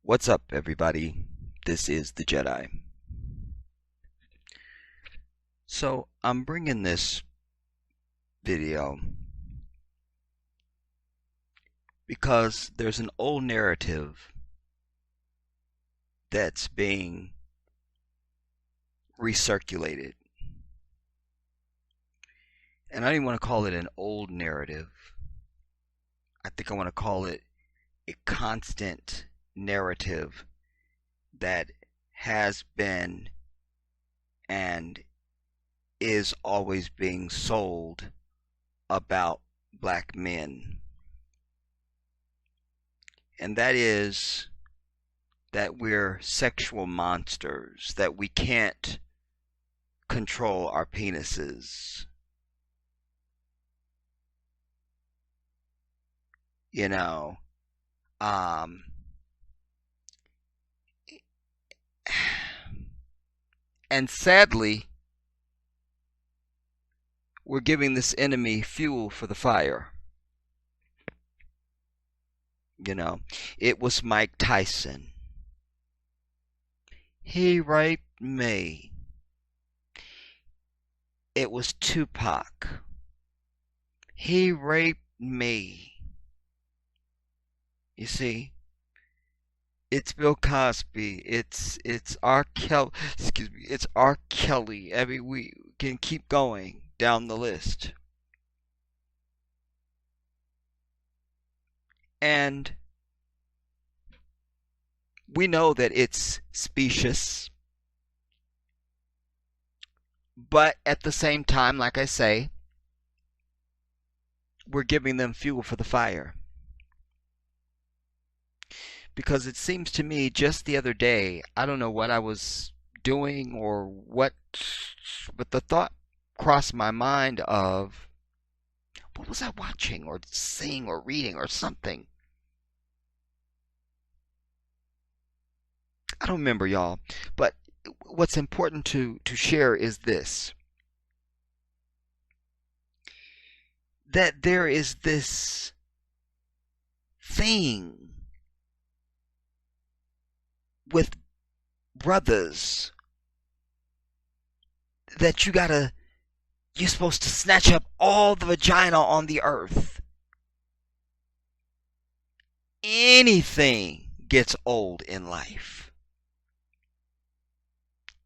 What's up, everybody? This is the Jedi. So, I'm bringing this video because there's an old narrative that's being recirculated. And I don't even want to call it an old narrative. I think I want to call it a constant narrative that has been and is always being sold about black men. And that is that we're sexual monsters, that we can't control our penises. You know, um, and sadly, we're giving this enemy fuel for the fire. You know, it was Mike Tyson. He raped me. It was Tupac. He raped me. You see, it's Bill Cosby. It's R. Kelly. Excuse me. It's R. Kelly. I mean, we can keep going down the list. And we know that it's specious, but at the same time, like I say, we're giving them fuel for the fire. Because it seems to me just the other day, I don't know what I was doing or what, but the thought crossed my mind of, what was I watching or seeing or reading or something? I don't remember, y'all. But what's important to share is this. That there is this thing with brothers that you're supposed to snatch up all the vagina on the earth. Anything gets old in life.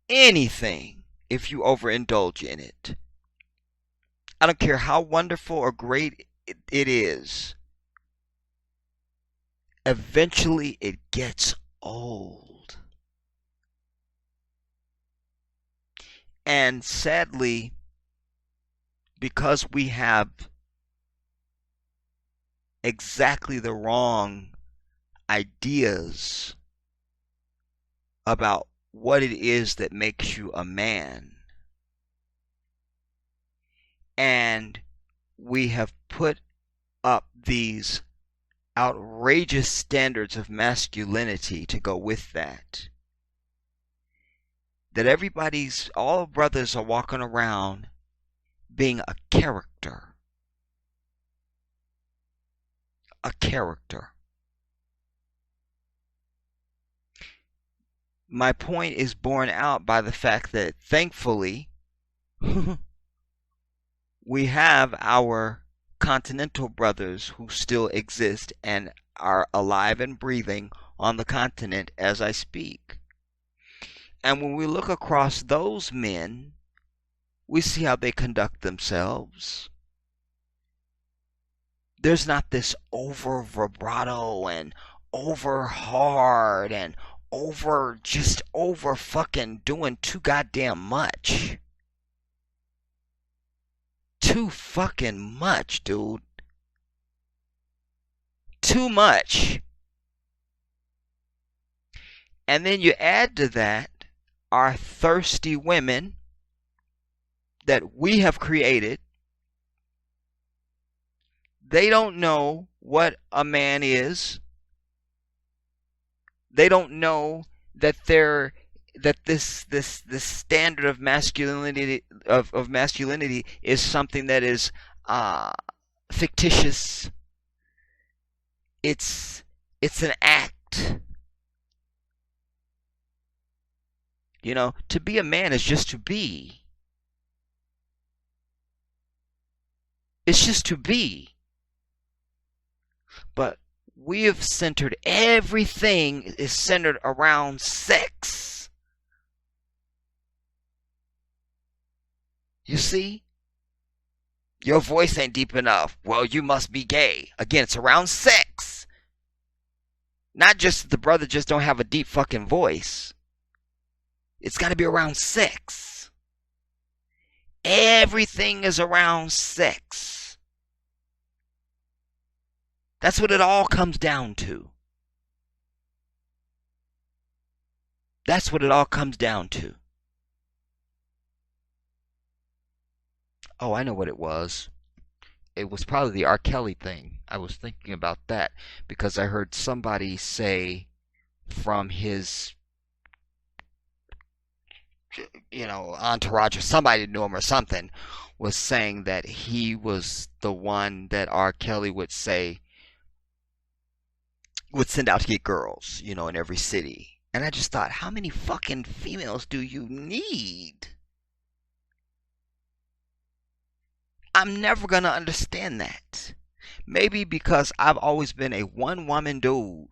Anything, if you overindulge in it. I don't care how wonderful or great it is. Eventually it gets old. And sadly, because we have exactly the wrong ideas about what it is that makes you a man, and we have put up these outrageous standards of masculinity to go with that. That all brothers are walking around being a character. A character. My point is borne out by the fact that thankfully we have our continental brothers who still exist and are alive and breathing on the continent as I speak. And when we look across those men, we see how they conduct themselves. There's not this over vibrato and over hard and over fucking doing too goddamn much. Too fucking much, dude. Too much. And then you add to that our thirsty women that we have created. They don't know what a man is. They don't know that this standard of masculinity is something that is fictitious. It's an act. To be a man is just to be. It's just to be. But we have centered everything is centered around sex. You see? Your voice ain't deep enough. Well, you must be gay. Again, it's around sex. Not just the brother just don't have a deep fucking voice. It's got to be around sex. Everything is around sex. That's what it all comes down to. That's what it all comes down to. Oh, I know what it was. It was probably the R. Kelly thing. I was thinking about that because I heard somebody say from his, entourage, or somebody knew him or something, was saying that he was the one that R. Kelly would say would send out to get girls, in every city. And I just thought, how many fucking females do you need? I'm never gonna understand that. Maybe because I've always been a one woman dude.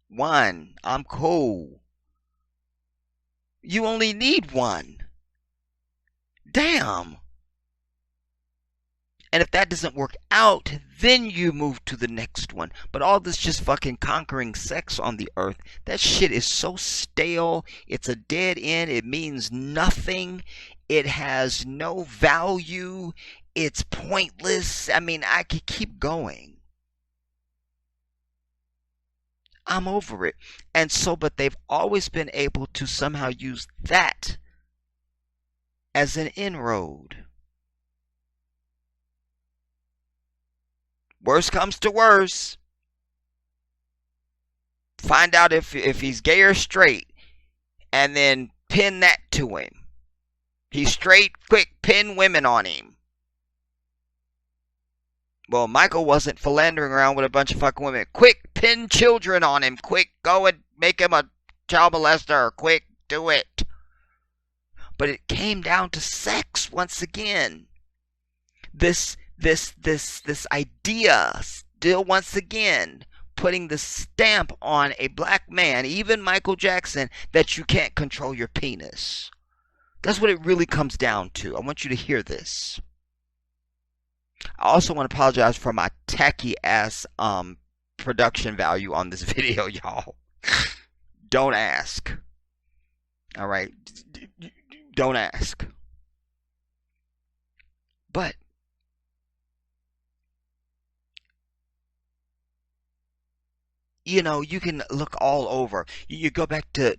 One. I'm cool. You only need one. Damn. And if that doesn't work out, then you move to the next one. But all this just fucking conquering sex on the earth, that shit is so stale. It's a dead end. It means nothing. It has no value. It's pointless. I mean, I could keep going. I'm over it. And so, but they've always been able to somehow use that as an inroad. Worst comes to worst. Find out if he's gay or straight, and then pin that to him. He's straight, quick, pin women on him. Well, Michael wasn't philandering around with a bunch of fucking women. Quick, pin children on him. Quick, go and make him a child molester. Quick, do it. But it came down to sex once again. This idea still once again putting the stamp on a black man, even Michael Jackson, that you can't control your penis. That's what it really comes down to. I want you to hear this. I also want to apologize for my tacky ass production value on this video, y'all. Don't ask. All right, don't ask. But you can look all over. You go back to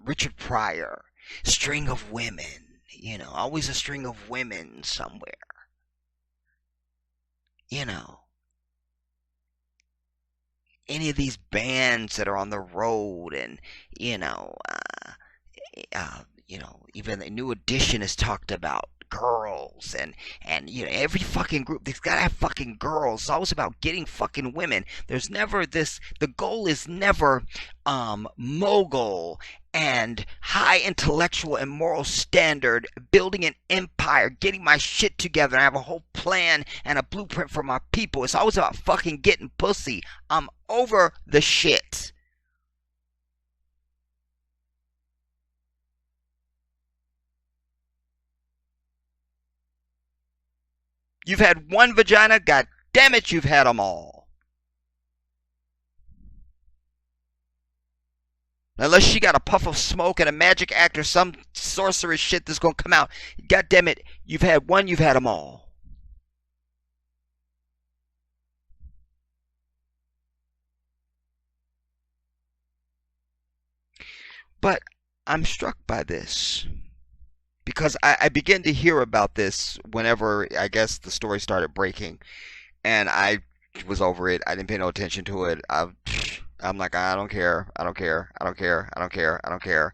Richard Pryor, string of women. Always a string of women somewhere. Any of these bands that are on the road, and even the New Edition is talked about girls, and every fucking group, they've got to have fucking girls. It's always about getting fucking women. There's never this, the goal is never mogul and high intellectual and moral standard, building an empire, getting my shit together, and I have a whole plan and a blueprint for my people. It's always about fucking getting pussy. I'm over the shit. You've had one vagina, god damn it, you've had them all. Unless she got a puff of smoke and a magic act or some sorceress shit that's gonna come out. God damn it, you've had one, you've had them all. But I'm struck by this, because I began to hear about this whenever, I guess, the story started breaking, and I was over it. I didn't pay no attention to it. I'm like, I don't care. I don't care. I don't care. I don't care. I don't care.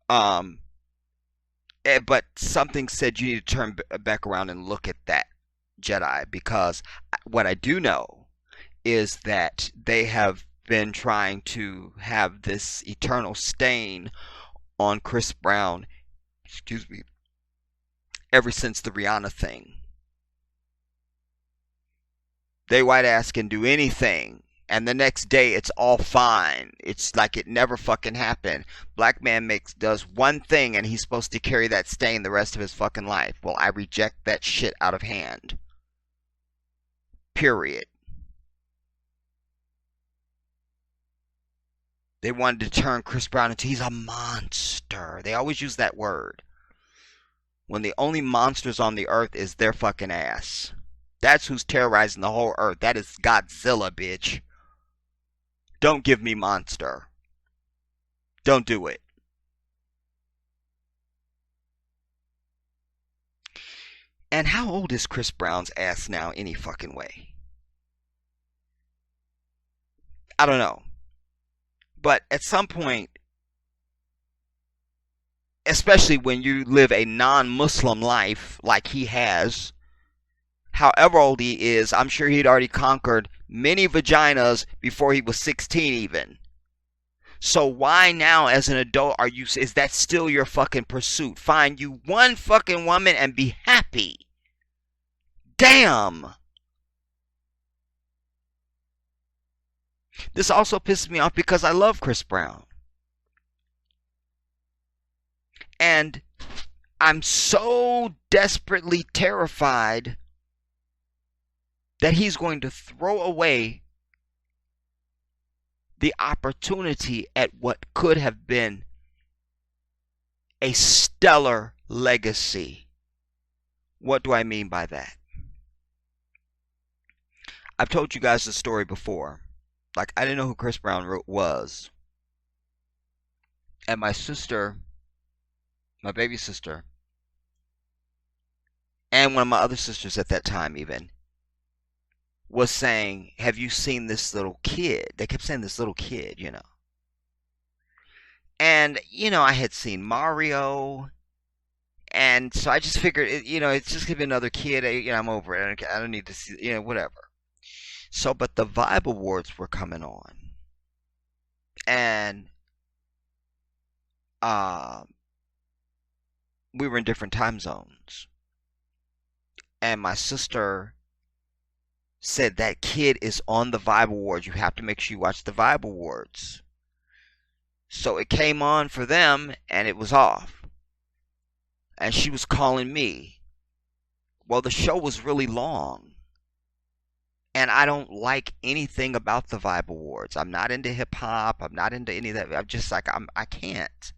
Um, but something said you need to turn back around and look at that Jedi, because what I do know is that they have been trying to have this eternal stain on Chris Brown, excuse me, ever since the Rihanna thing. They white ass can do anything, and the next day it's all fine. It's like it never fucking happened. Black man does one thing and he's supposed to carry that stain the rest of his fucking life. Well, I reject that shit out of hand. Period. They wanted to turn Chris Brown into he's a monster. They always use that word, when the only monsters on the earth is their fucking ass. That's who's terrorizing the whole earth. That is Godzilla, bitch. Don't give me monster. Don't do it. And how old is Chris Brown's ass now any fucking way? I don't know. But at some point, especially when you live a non-Muslim life like he has, however old he is, I'm sure he'd already conquered many vaginas before he was 16 even. So why now as an adult is that still your fucking pursuit? Find you one fucking woman and be happy. Damn. This also pisses me off because I love Chris Brown. And I'm so desperately terrified that he's going to throw away the opportunity at what could have been a stellar legacy. What do I mean by that? I've told you guys the story before. Like, I didn't know who Chris Brown was. And my sister, my baby sister, and one of my other sisters at that time even, was saying, have you seen this little kid? They kept saying this little kid, you know. And, you know, I had seen Mario. And so I just figured, you know, it's just going to be another kid. You know, I'm over it. I don't need to see, you know, whatever. So, but the Vibe Awards were coming on. And we were in different time zones. And my sister said, that kid is on the Vibe Awards. You have to make sure you watch the Vibe Awards. So it came on for them, and it was off. And she was calling me. Well, the show was really long. And I don't like anything about the Vibe Awards. I'm not into hip-hop. I'm not into any of that. I'm just like, I can't.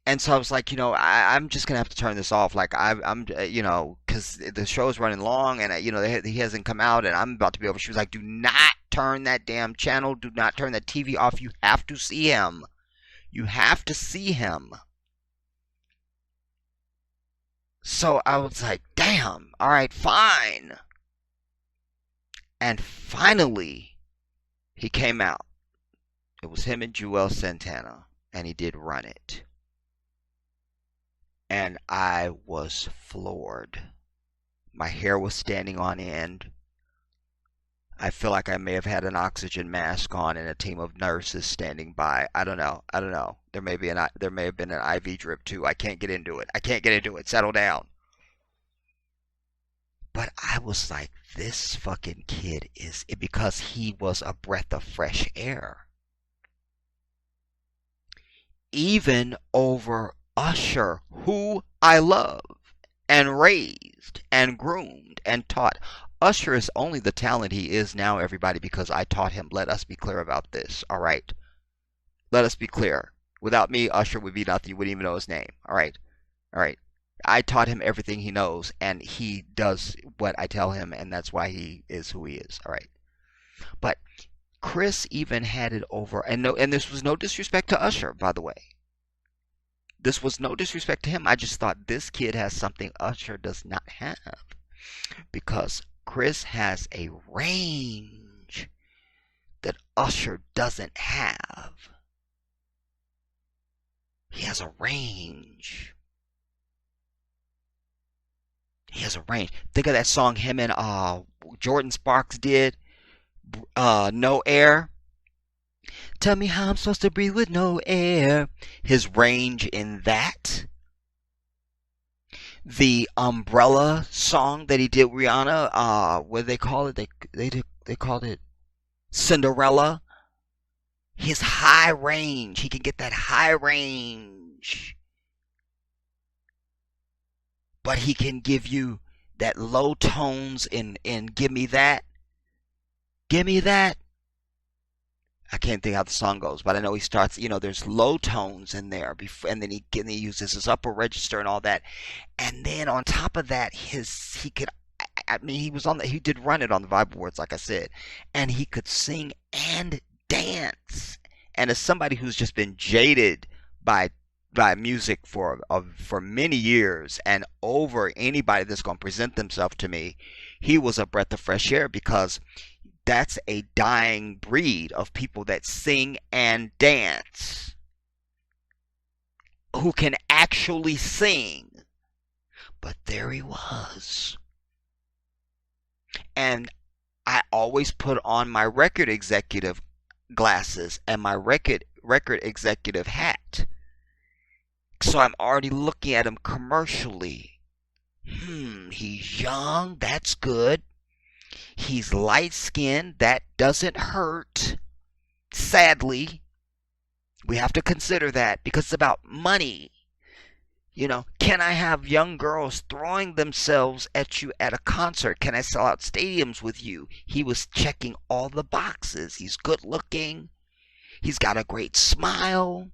And so I was like, you know, I'm just going to have to turn this off. Like, I'm you know, because the show is running long and, you know, he hasn't come out and I'm about to be over. She was like, do not turn that damn channel. Do not turn that TV off. You have to see him. You have to see him. So I was like, damn. All right, fine. And finally, he came out. It was him and Joel Santana. And he did Run It. And I was floored. My hair was standing on end. I feel like I may have had an oxygen mask on and a team of nurses standing by. I don't know. There may have been an IV drip too. I can't get into it. Settle down. But I was like, this fucking kid is, because he was a breath of fresh air. Even over Usher, who I love and raised and groomed and taught. Usher is only the talent he is now, everybody, because I taught him. Let us be clear about this, all right? Let us be clear. Without me, Usher would be nothing. You wouldn't even know his name, all right? All right. I taught him everything he knows, and he does what I tell him, and that's why he is who he is, all right? But Chris even had it over, and this was no disrespect to Usher, by the way. This was no disrespect to him. I just thought this kid has something Usher does not have. Because Chris has a range that Usher doesn't have. He has a range. He has a range. Think of that song him and Jordan Sparks did. No Air. Tell me how I'm supposed to breathe with no air. His range in that. The Umbrella song that he did with Rihanna, what do they call it? They called it Cinderella. His high range, he can get that high range, but he can give you that low tones in give me that. I can't think how the song goes, but I know he starts. There's low tones in there, before, and then he uses his upper register and all that. And then on top of that, he could. I mean, he did run it on the Vibe Awards, like I said, and he could sing and dance. And as somebody who's just been jaded by music for many years, and over anybody that's going to present themselves to me, he was a breath of fresh air, because that's a dying breed of people that sing and dance, who can actually sing. But there he was. And I always put on my record executive glasses and my record executive hat. So I'm already looking at him commercially. He's young, that's good. He's light skinned, that doesn't hurt. Sadly, we have to consider that, because it's about money. Can I have young girls throwing themselves at you at a concert? Can I sell out stadiums with you? He was checking all the boxes. He's good looking. He's got a great smile.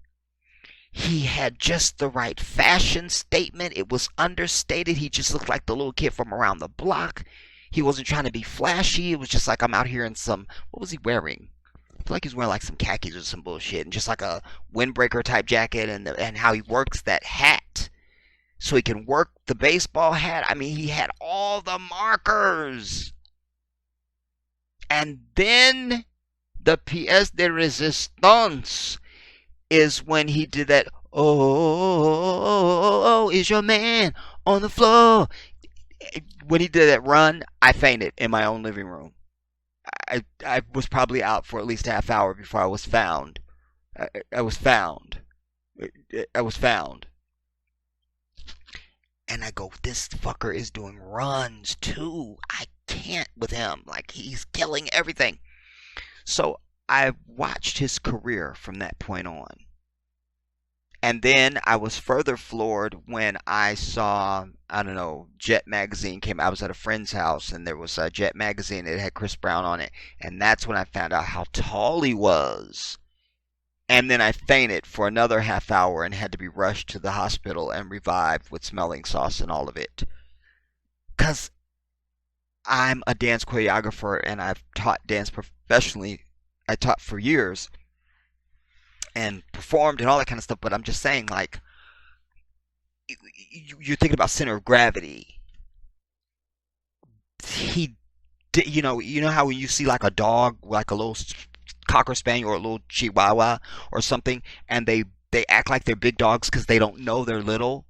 He had just the right fashion statement. It was understated. He just looked like the little kid from around the block. He wasn't trying to be flashy. It was just like, I'm out here in some, what was he wearing? I feel like he's wearing like some khakis or some bullshit, and just like a windbreaker type jacket, and how he works that hat so he can work the baseball hat. I mean, he had all the markers. And then the pièce de résistance is when he did that, oh, is your man on the floor? When he did that run, I fainted in my own living room. I was probably out for at least a half hour before I was found. I was found. I was found. And I go, this fucker is doing runs too. I can't with him. Like, he's killing everything. So I watched his career from that point on. And then I was further floored when I saw, I don't know, Jet Magazine came. I was at a friend's house, and there was a Jet Magazine. It had Chris Brown on it. And that's when I found out how tall he was. And then I fainted for another half hour and had to be rushed to the hospital and revived with smelling sauce and all of it. Because I'm a dance choreographer, and I've taught dance professionally. I taught for years and performed and all that kind of stuff. But I'm just saying, like, you're thinking about center of gravity. He did, how when you see like a dog, like a little cocker spaniel or a little chihuahua or something, and they act like they're big dogs because they don't know they're little.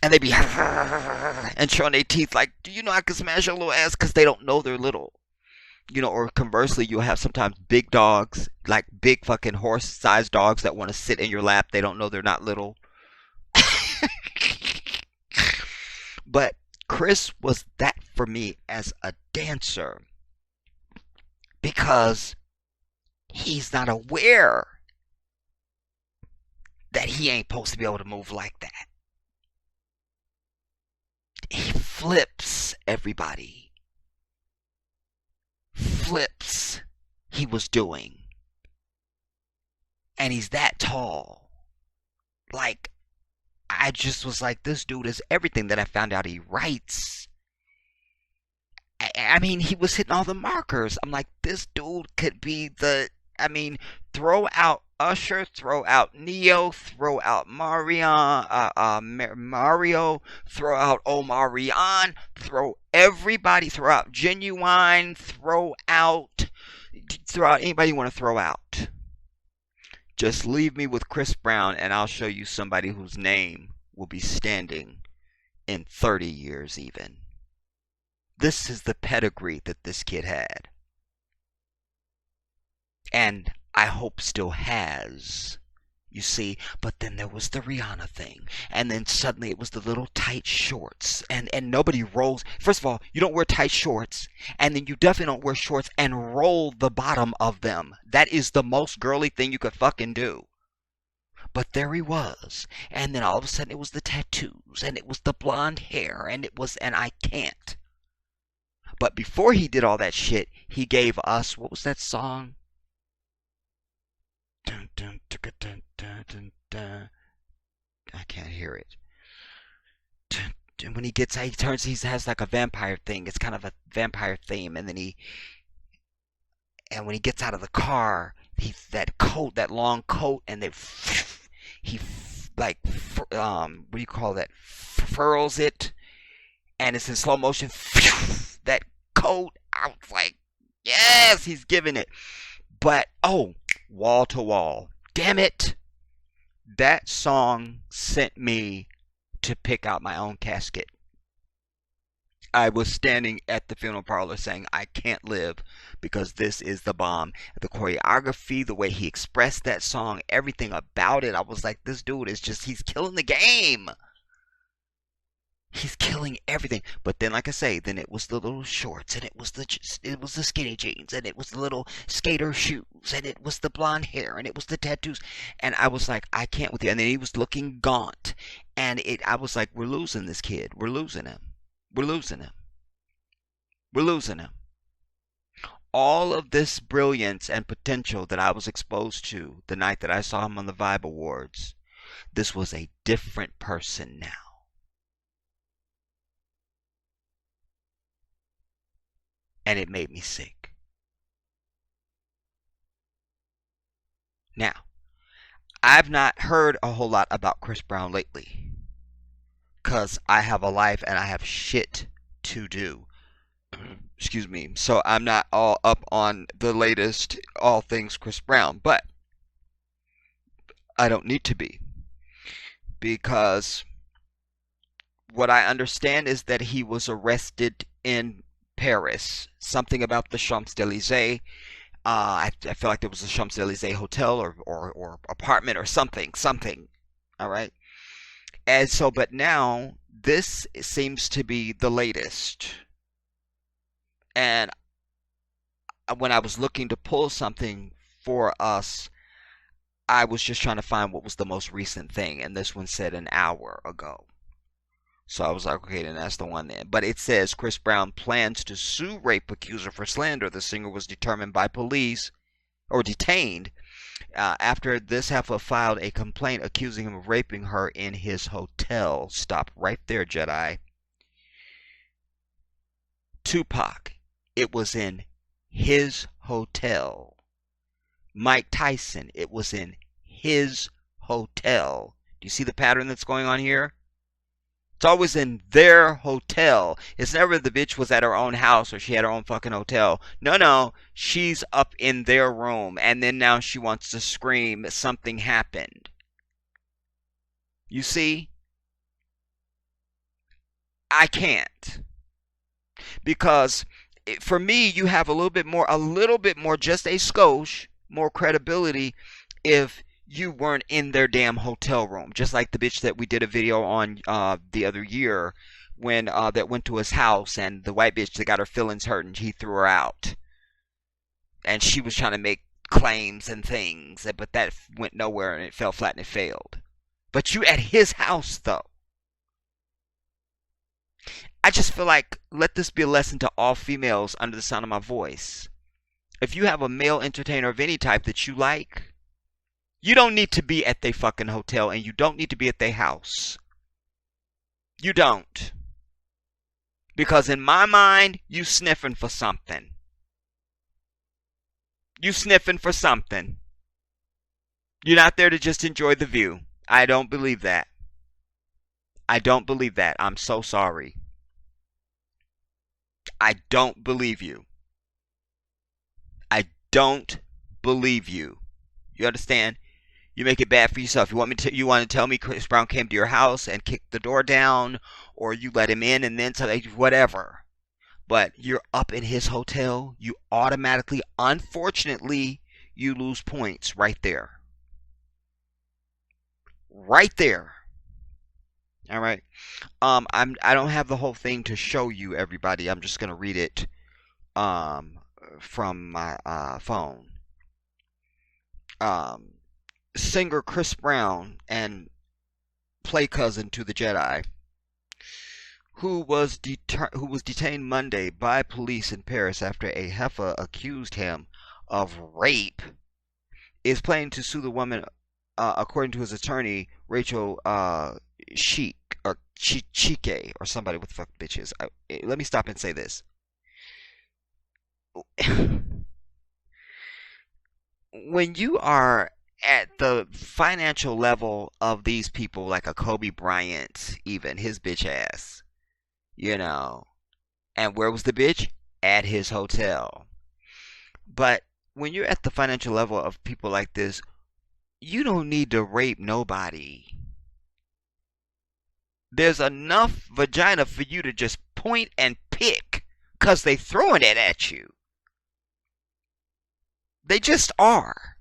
And they be and showing their teeth like, do you know I can smash your little ass? Because they don't know they're little. Or conversely, you'll have sometimes big dogs, like big fucking horse-sized dogs that want to sit in your lap. They don't know they're not little. But Chris was that for me as a dancer, because he's not aware that he ain't supposed to be able to move like that. He flips everybody. Flips he was doing. And he's that tall. Like, I just was like, this dude is everything. That I found out he writes. I mean, he was hitting all the markers. I'm like, this dude could be throw out Usher, throw out Neo, throw out Mario, throw out Omarion, throw everybody, throw out Genuine, throw out anybody you want to throw out. Just leave me with Chris Brown, and I'll show you somebody whose name will be standing in 30 years even. This is the pedigree that this kid had. And I hope still has. You see, but then there was the Rihanna thing, and then suddenly it was the little tight shorts, and nobody rolls. First of all, you don't wear tight shorts, and then you definitely don't wear shorts and roll the bottom of them. That is the most girly thing you could fucking do. But there he was, and then all of a sudden it was the tattoos, and it was the blonde hair, and I can't. But before he did all that shit, he gave us, what was that song? Dun, dun, dun, dun, dun, dun, dun. I can't hear it. And when he has like a vampire thing. It's kind of a vampire theme, and when he gets out of the car, that long coat, and then he like what do you call that? Furls it, and it's in slow motion. That coat, I was like, yes, he's giving it. But wall to wall. Damn it. That song sent me to pick out my own casket. I was standing at the funeral parlor saying, I can't live because this is the bomb. The choreography, the way he expressed that song, everything about it, I was like, this dude is just, he's killing the game. He's killing everything. But then, like I say, then it was the little shorts, and it was the skinny jeans, and it was the little skater shoes, and it was the blonde hair, and it was the tattoos. And I was like, I can't with you. And then he was looking gaunt, and I was like, we're losing this kid. We're losing him. We're losing him. We're losing him. All of this brilliance and potential that I was exposed to the night that I saw him on the Vibe Awards, this was a different person now. And it made me sick. Now, I've not heard a whole lot about Chris Brown lately, because I have a life and I have shit to do. Excuse me. So I'm not all up on the latest, all things Chris Brown, but I don't need to be, because what I understand is that he was arrested in Paris. Something about the Champs-Élysées. I feel like there was a Champs-Élysées hotel or apartment or something. All right. And so, but now this seems to be the latest. And when I was looking to pull something for us, I was just trying to find what was the most recent thing. And this one said an hour ago. So I was like, okay, then that's the one then. But it says Chris Brown plans to sue rape accuser for slander. The singer was determined by police, or detained, after this half filed a complaint accusing him of raping her in his hotel. Stop right there, Jedi. Tupac, it was in his hotel. Mike Tyson, it was in his hotel. Do you see the pattern that's going on here? It's always in their hotel. It's never the bitch was at her own house or she had her own fucking hotel. No. She's up in their room. And then now she wants to scream something happened. You see? I can't. Because for me, you have a little bit more, just a skosh more credibility if you weren't in their damn hotel room. Just like the bitch that we did a video on the other year when that went to his house, and the white bitch that got her feelings hurt and he threw her out. And she was trying to make claims and things, but that went nowhere and it fell flat and it failed. But you at his house though. I just feel like, let this be a lesson to all females under the sound of my voice. If you have a male entertainer of any type that you like, you don't need to be at their fucking hotel, and you don't need to be at their house. You don't. Because in my mind, you sniffing for something. You sniffing for something. You're not there to just enjoy the view. I don't believe that. I don't believe that. I'm so sorry. I don't believe you. I don't believe you. You understand? You make it bad for yourself. You want to tell me Chris Brown came to your house and kicked the door down, or you let him in and then whatever. but you're up in his hotel, you automatically, unfortunately, you lose points right there. Right there. All right. I don't have the whole thing to show you everybody. I'm just gonna read it um from my phone. Um, Singer Chris Brown and play cousin to the Jedi, who was detained Monday by police in Paris after a heifer accused him of rape, is planning to sue the woman, according to his attorney Rachel Chic or Chique or somebody. What the fuck bitch is? Let me stop and say this. When you are at the financial level of these people, like a Kobe Bryant, even his bitch ass, you know, and where was the bitch? At his hotel. But when you're at the financial level of people like this, you don't need to rape nobody. There's enough vagina for you to just point and pick, 'cause they throwing it at you. They just are.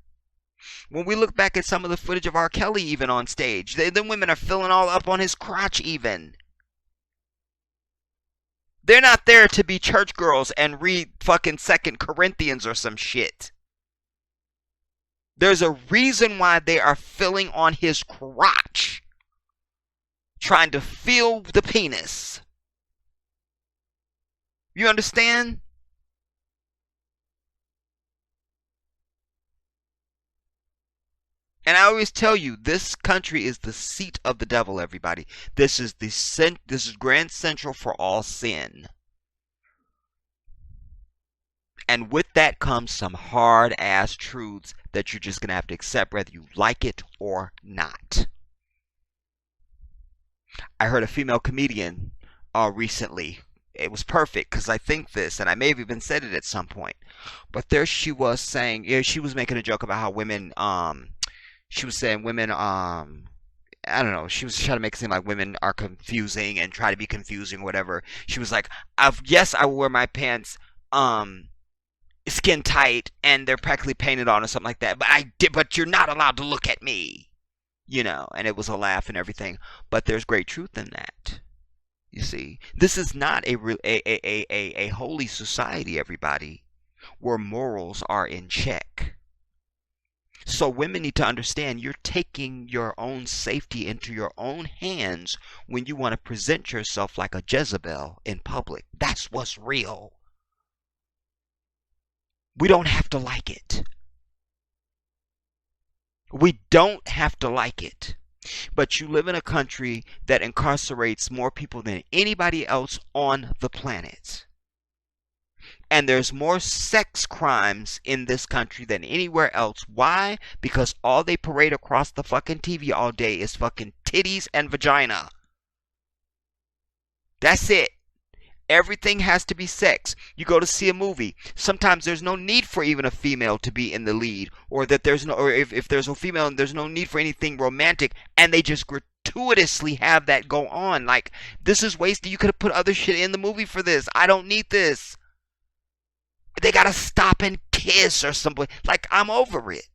When we look back at some of the footage of R. Kelly even on stage, the women are filling all up on his crotch even. They're not there to be church girls and read fucking 2 Corinthians or some shit. There's a reason why they are filling on his crotch, trying to feel the penis. You understand? And I always tell you, this country is the seat of the devil, everybody. This is this is Grand Central for all sin. And with that comes some hard ass truths that you're just gonna have to accept whether you like it or not. I heard a female comedian recently. It was perfect because I think this, and I may have even said it at some point. But there she was saying, yeah, she was making a joke about how women she was saying women I don't know, she was trying to make it seem like women are confusing and try to be confusing or whatever. She was like, yes, I will wear my pants skin tight and they're practically painted on or something like that, but you're not allowed to look at me, and it was a laugh and everything. But there's great truth in that. You see, this is not a holy society, everybody, where morals are in check. So women need to understand you're taking your own safety into your own hands when you want to present yourself like a Jezebel in public. That's what's real. We don't have to like it. We don't have to like it. But you live in a country that incarcerates more people than anybody else on the planet. And there's more sex crimes in this country than anywhere else. Why? Because all they parade across the fucking TV all day is fucking titties and vagina. That's it. Everything has to be sex. You go to see a movie. Sometimes there's no need for even a female to be in the lead, or that there's no, or if there's a female, there's no need for anything romantic, and they just gratuitously have that go on. Like, this is wasted. You could have put other shit in the movie for this. I don't need this. They gotta stop and kiss or something. Like, I'm over it.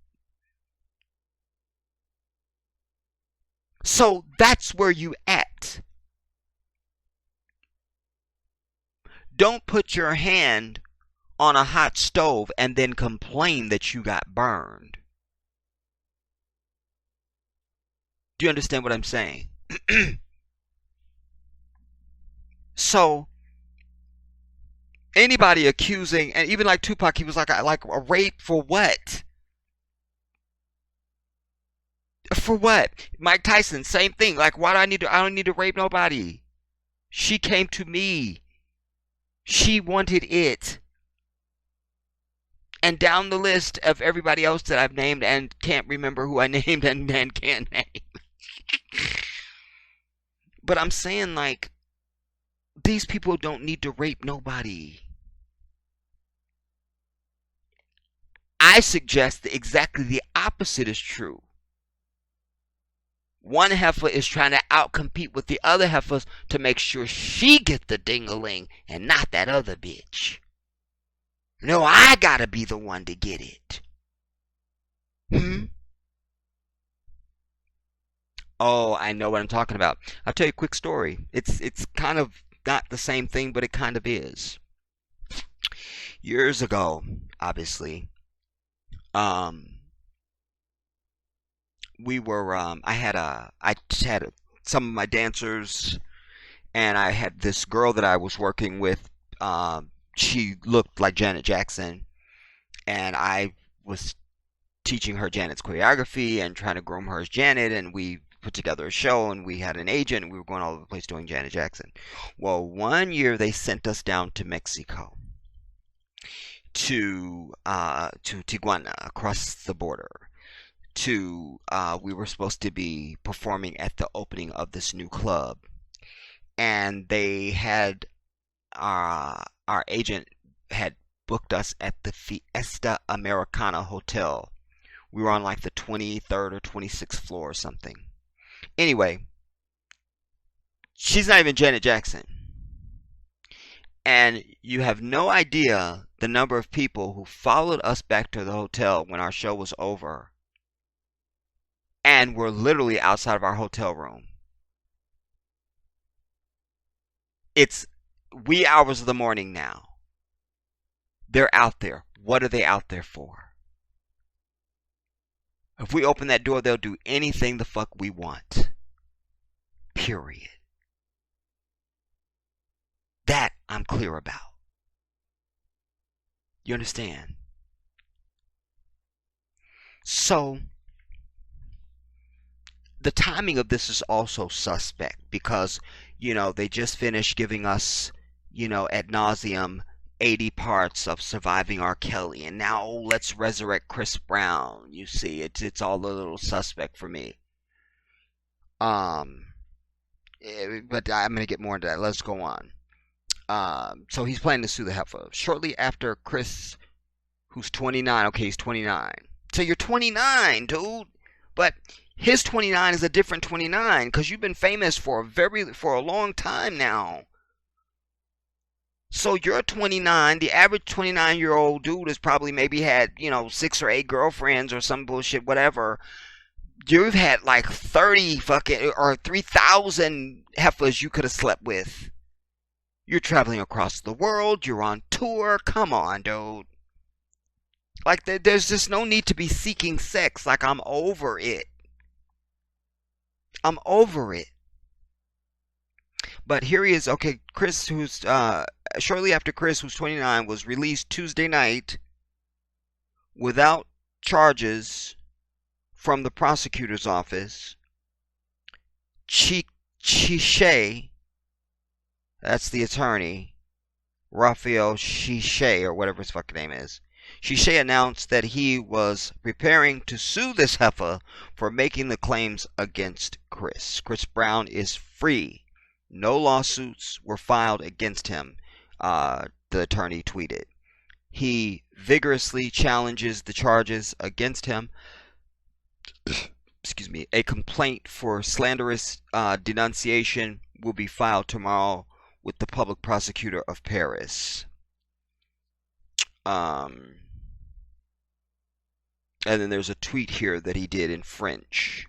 So that's where you at. Don't put your hand on a hot stove and then complain that you got burned. Do you understand what I'm saying? So anybody accusing, and even like Tupac, he was like a rape for what? For what? Mike Tyson, same thing. Like, why do I don't need to rape nobody. She came to me. She wanted it. And down the list of everybody else that I've named and can't remember who I named and can't name. But I'm saying, like, these people don't need to rape nobody. I suggest that exactly the opposite is true. One heifer is trying to outcompete with the other heifers to make sure she get the ding-a-ling and not that other bitch. No, I gotta be the one to get it. Oh, I know what I'm talking about. I'll tell you a quick story. It's kind of not the same thing, but it kind of is. Years ago, obviously, um, we were I just had some of my dancers, and I had this girl that I was working with. She looked like Janet Jackson, and I was teaching her Janet's choreography and trying to groom her as Janet, and we put together a show, and we had an agent, and we were going all over the place doing Janet Jackson. Well, one year they sent us down to Mexico, to Tijuana, across the border. We were supposed to be performing at the opening of this new club, and they had our agent had booked us at the Fiesta Americana Hotel. We were on like the 23rd or 26th floor or something. Anyway, she's not even Janet Jackson. And you have no idea the number of people who followed us back to the hotel when our show was over and were literally outside of our hotel room. It's wee hours of the morning now. They're out there. What are they out there for? If we open that door, they'll do anything the fuck we want. Period. That I'm clear about. You understand? So, the timing of this is also suspect because, they just finished giving us, ad nauseum 80 parts of Surviving R. Kelly, and now let's resurrect Chris Brown. You see, it's all a little suspect for me. But I'm gonna get more into that. Let's go on. So he's planning to sue the heifer shortly after Chris, who's 29. Okay, he's 29. So you're 29, dude. But his 29 is a different 29 because you've been famous for a long time now. So you're 29. The average 29-year-old dude has probably maybe had, 6 or 8 girlfriends or some bullshit, whatever. You've had like 30 fucking or 3,000 heifers you could have slept with. You're traveling across the world. You're on tour. Come on, dude. Like, there's just no need to be seeking sex. Like, I'm over it. I'm over it. But here he is. Okay, Chris, who's shortly after Chris, who's 29, was released Tuesday night without charges from the prosecutor's office. Chishay, that's the attorney, Raphael Chishay, or whatever his fucking name is. Chishay announced that he was preparing to sue this heifer for making the claims against Chris. Chris Brown is free. No lawsuits were filed against him, the attorney tweeted. He vigorously challenges the charges against him. Excuse me. A complaint for slanderous denunciation will be filed tomorrow with the public prosecutor of Paris. And then there's a tweet here that he did in French.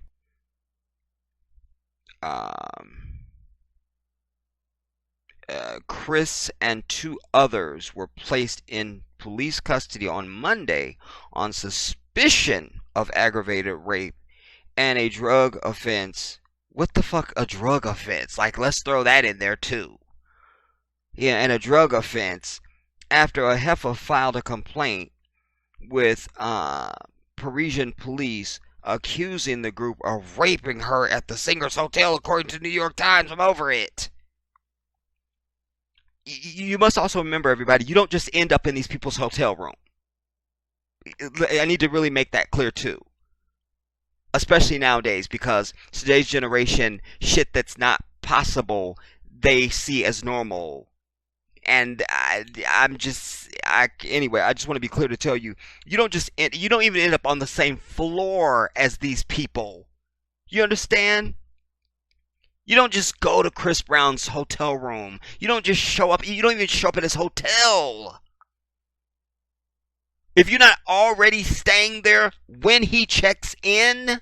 Chris and 2 others were placed in police custody on Monday on suspicion of aggravated rape and a drug offense. What the fuck, a drug offense? Like, let's throw that in there too. Yeah, and a drug offense after a heifer filed a complaint with Parisian police accusing the group of raping her at the singer's hotel, according to the New York Times. I'm over it. You must also remember, everybody, you don't just end up in these people's hotel room. I need to really make that clear too. Especially nowadays, because today's generation, shit that's not possible, they see as normal. And anyway, I just want to be clear to tell you, you don't even end up on the same floor as these people. You understand? You don't just go to Chris Brown's hotel room. You don't just show up. You don't even show up at his hotel. If you're not already staying there when he checks in,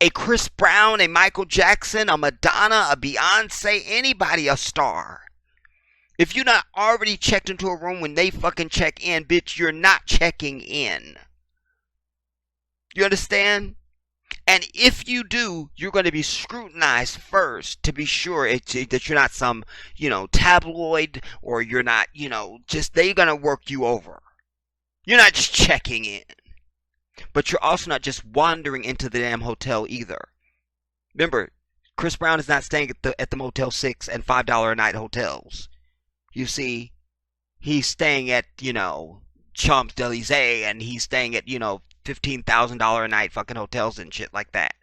a Chris Brown, a Michael Jackson, a Madonna, a Beyonce, anybody a star. If you're not already checked into a room when they fucking check in, bitch, you're not checking in. You understand? And if you do, you're going to be scrutinized first to be sure that you're not some, tabloid, or you're not, just they're going to work you over. You're not just checking in. But you're also not just wandering into the damn hotel either. Remember, Chris Brown is not staying at the Motel 6 and $5 a night hotels. You see, he's staying at, Champs-Élysées, and he's staying at, $15,000 a night fucking hotels and shit like that.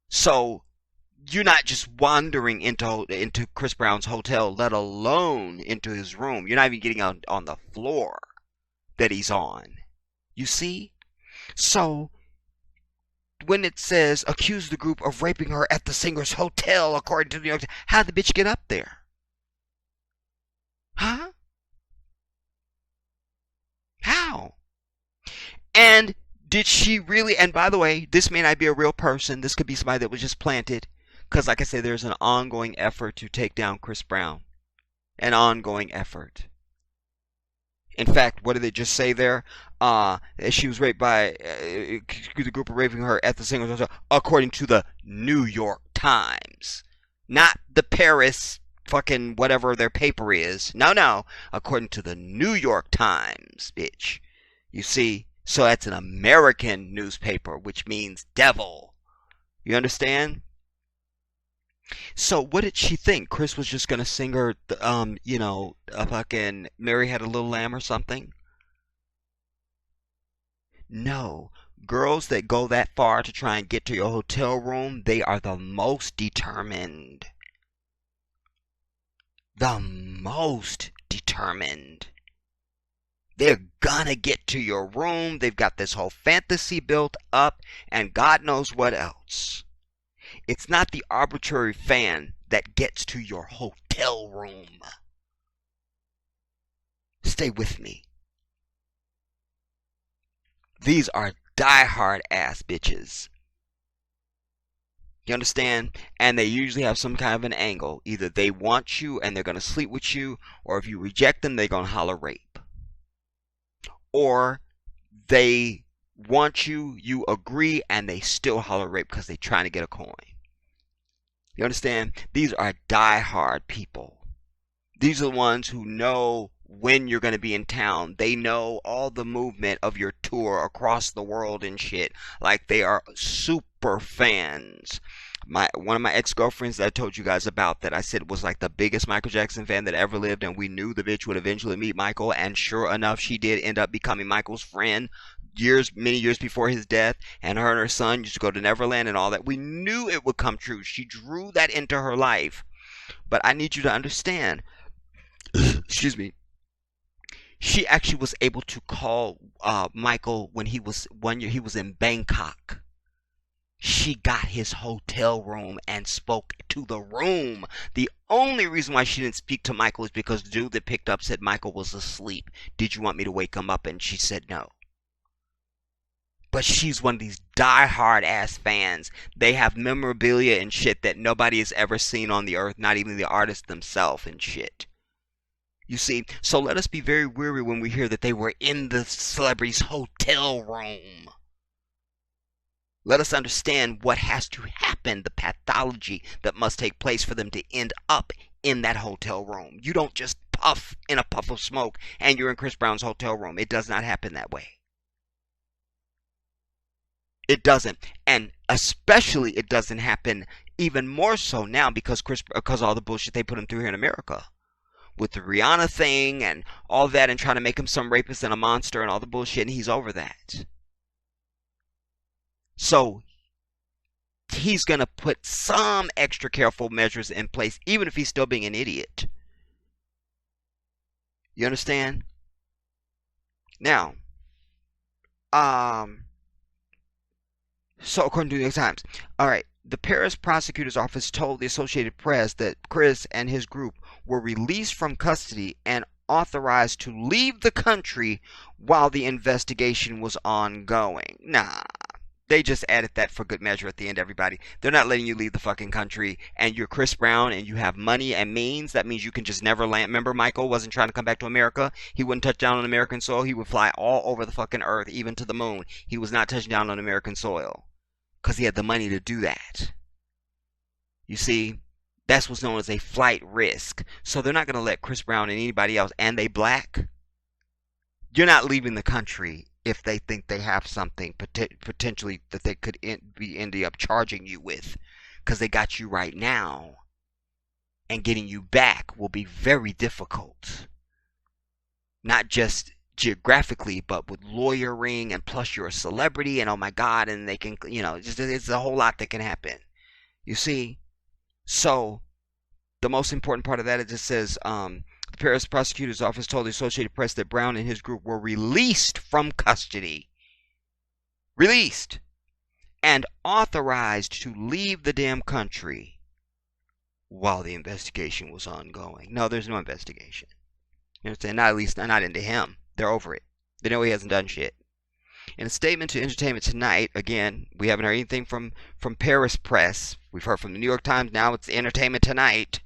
So, you're not just wandering into Chris Brown's hotel, let alone into his room. You're not even getting on the floor that he's on. You see? So, when it says, accuse the group of raping her at the singer's hotel, according to the New York Times, how'd the bitch get up there? Huh? How? And did she really, and by the way, this may not be a real person. This could be somebody that was just planted. Because like I said, there's an ongoing effort to take down Chris Brown. An ongoing effort. In fact, what did they just say there? She was raped by the group of raping her at the singer's hotel, according to the New York Times. Not the Paris fucking whatever their paper is. No. According to the New York Times, bitch. You see? So that's an American newspaper, which means devil. You understand? So what did she think? Chris was just gonna sing her, a fucking Mary Had a Little Lamb or something? No. Girls that go that far to try and get to your hotel room, they are the most determined. The most determined. They're gonna get to your room. They've got this whole fantasy built up, and God knows what else. It's not the arbitrary fan that gets to your hotel room. Stay with me. These are diehard ass bitches. You understand? And they usually have some kind of an angle. Either they want you and they're going to sleep with you, or if you reject them, they're going to holler rape. Or they want you, you agree, and they still holler rape because they're trying to get a coin. You understand? These are diehard people. These are the ones who know when you're going to be in town. They know all the movement of your tour across the world and shit. Like, they are super fans. One of my ex-girlfriends that I told you guys about, that I said was like the biggest Michael Jackson fan that ever lived, and we knew the bitch would eventually meet Michael, and sure enough, she did end up becoming Michael's friend many years before his death, and her son used to go to Neverland and all that. We knew it would come true. She drew that into her life. But I need you to understand, excuse me, she actually was able to call Michael when one year he was in Bangkok. She got his hotel room and spoke to the room. The only reason why she didn't speak to Michael is because the dude that picked up said Michael was asleep. Did you want me to wake him up? And she said no. But she's one of these die-hard ass fans. They have memorabilia and shit that nobody has ever seen on the earth, not even the artists themselves and shit. You see, so let us be very weary when we hear that they were in the celebrity's hotel room. Let us understand what has to happen, the pathology that must take place for them to end up in that hotel room. You don't just puff in a puff of smoke and you're in Chris Brown's hotel room. It does not happen that way. It doesn't. And especially it doesn't happen even more so now because all the bullshit they put him through here in America. With the Rihanna thing and all that, and trying to make him some rapist and a monster and all the bullshit, and he's over that. So he's going to put some extra careful measures in place, even if he's still being an idiot. You understand? Now, So, according to the New York Times, all right, the Paris prosecutor's office told the Associated Press that Chris and his group were released from custody and authorized to leave the country while the investigation was ongoing. Nah, they just added that for good measure at the end, everybody. They're not letting you leave the fucking country, and you're Chris Brown and you have money and means. That means you can just never land. Remember, Michael wasn't trying to come back to America. He wouldn't touch down on American soil. He would fly all over the fucking earth, even to the moon. He was not touching down on American soil because he had the money to do that. You see, that's what's known as a flight risk. So they're not going to let Chris Brown and anybody else, and they black. You're not leaving the country if they think they have something potentially that they could be ending up charging you with, because they got you right now, and getting you back will be very difficult. Not just geographically, but with lawyering, and plus you're a celebrity, and oh my god, and they can, it's a whole lot that can happen. You see? So, the most important part of that, it just says, the Paris prosecutor's office told the Associated Press that Brown and his group were released from custody. Released. And authorized to leave the damn country while the investigation was ongoing. No, there's no investigation. You understand? Not at least not into him. They're over it. They know he hasn't done shit. In a statement to Entertainment Tonight, again, we haven't heard anything from Paris Press. We've heard from the New York Times. Now it's Entertainment Tonight.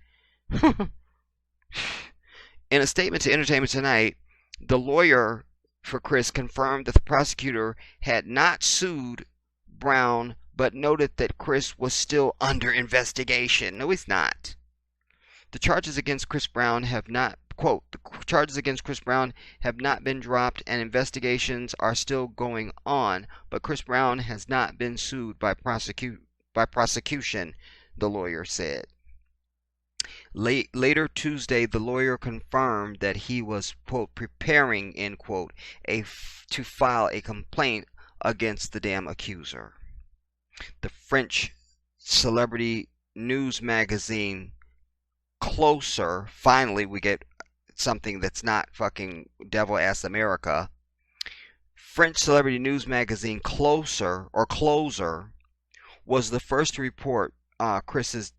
In a statement to Entertainment Tonight, the lawyer for Chris confirmed that the prosecutor had not sued Brown, but noted that Chris was still under investigation. No, he's not. The charges against Chris Brown have not, quote, the charges against Chris Brown have not been dropped and investigations are still going on, but Chris Brown has not been sued by prosecution, the lawyer said. Later Tuesday, the lawyer confirmed that he was, quote, preparing, end quote, to file a complaint against the damn accuser. The French celebrity news magazine Closer, finally we get something that's not fucking devil ass America. French celebrity news magazine Closer was the first to report Chris's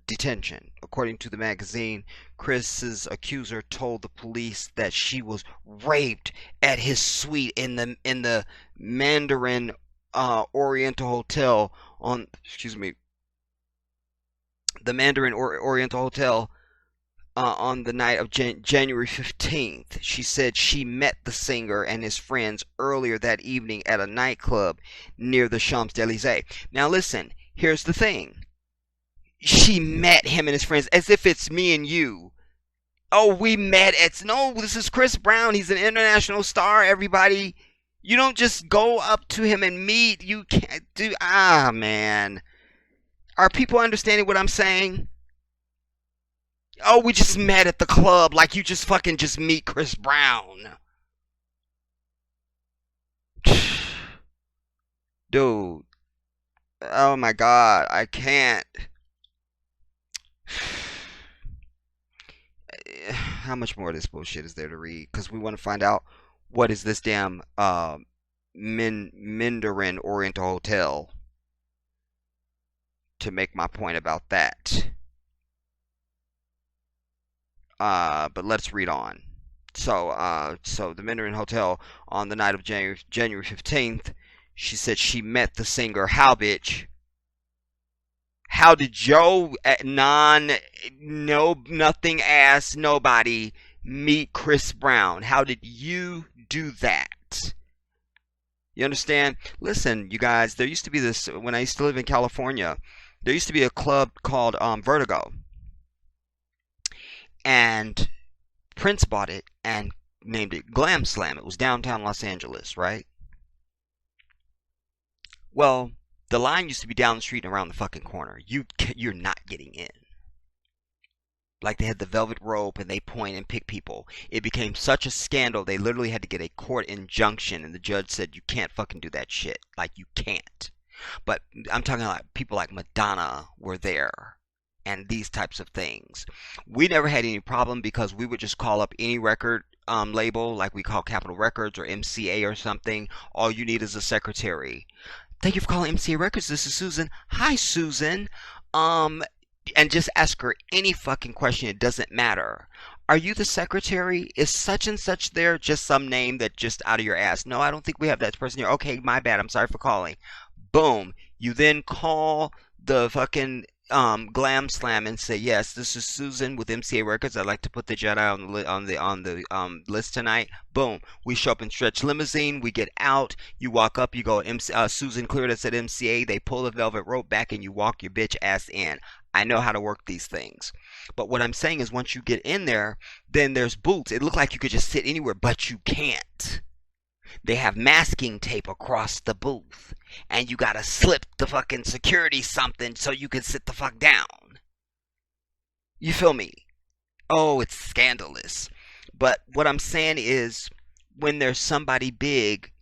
detention. According to the magazine, Chris's accuser told the police that she was raped at his suite in the Mandarin Oriental Hotel on, the Mandarin Oriental Hotel on the night of January 15th. She said she met the singer and his friends earlier that evening at a nightclub near the Champs-Élysées. Now listen, here's the thing. She met him and his friends as if it's me and you. Oh, we met at... No, this is Chris Brown. He's an international star, everybody. You don't just go up to him and meet. You can't do... man. Are people understanding what I'm saying? Oh, we just met at the club. Like you just fucking just meet Chris Brown. Dude. Oh my god. I can't. How much more of this bullshit is there to read? Because we want to find out what is this damn Mandarin Oriental Hotel to make my point about that. But let's read on. So the Mandarin Hotel on the night of January 15th, she said she met the singer. How, bitch? How did Joe, nothing ass, nobody meet Chris Brown? How did you do that? You understand? Listen, you guys, there used to be this, when I used to live in California, there used to be a club called Vertigo. And Prince bought it and named it Glam Slam. It was downtown Los Angeles, right? Well, the line used to be down the street and around the fucking corner. You're not getting in. Like they had the velvet rope and they point and pick people. It became such a scandal, they literally had to get a court injunction, and the judge said, you can't fucking do that shit. Like, you can't. But I'm talking about people like Madonna were there, and these types of things. We never had any problem because we would just call up any record label, like we call Capitol Records or MCA or something. All you need is a secretary. Thank you for calling MCA Records. This is Susan. Hi, Susan. Um, and just ask her any fucking question. It doesn't matter. Are you the secretary? Is such and such there? Just some name that just out of your ass. No, I don't think we have that person here. Okay, my bad. I'm sorry for calling. Boom. You then call the fucking glam slam and say, yes, this is Susan with MCA Records. I'd like to put the Jedi on the list tonight. Boom. We show up in stretch limousine. We get out. You walk up. You go, Susan cleared us at MCA. They pull the velvet rope back and you walk your bitch ass in. I know how to work these things. But what I'm saying is once you get in there, then there's boots. It looks like you could just sit anywhere, but you can't. They have masking tape across the booth. And you gotta slip the fucking security something so you can sit the fuck down. You feel me? Oh, it's scandalous. But what I'm saying is, when there's somebody big,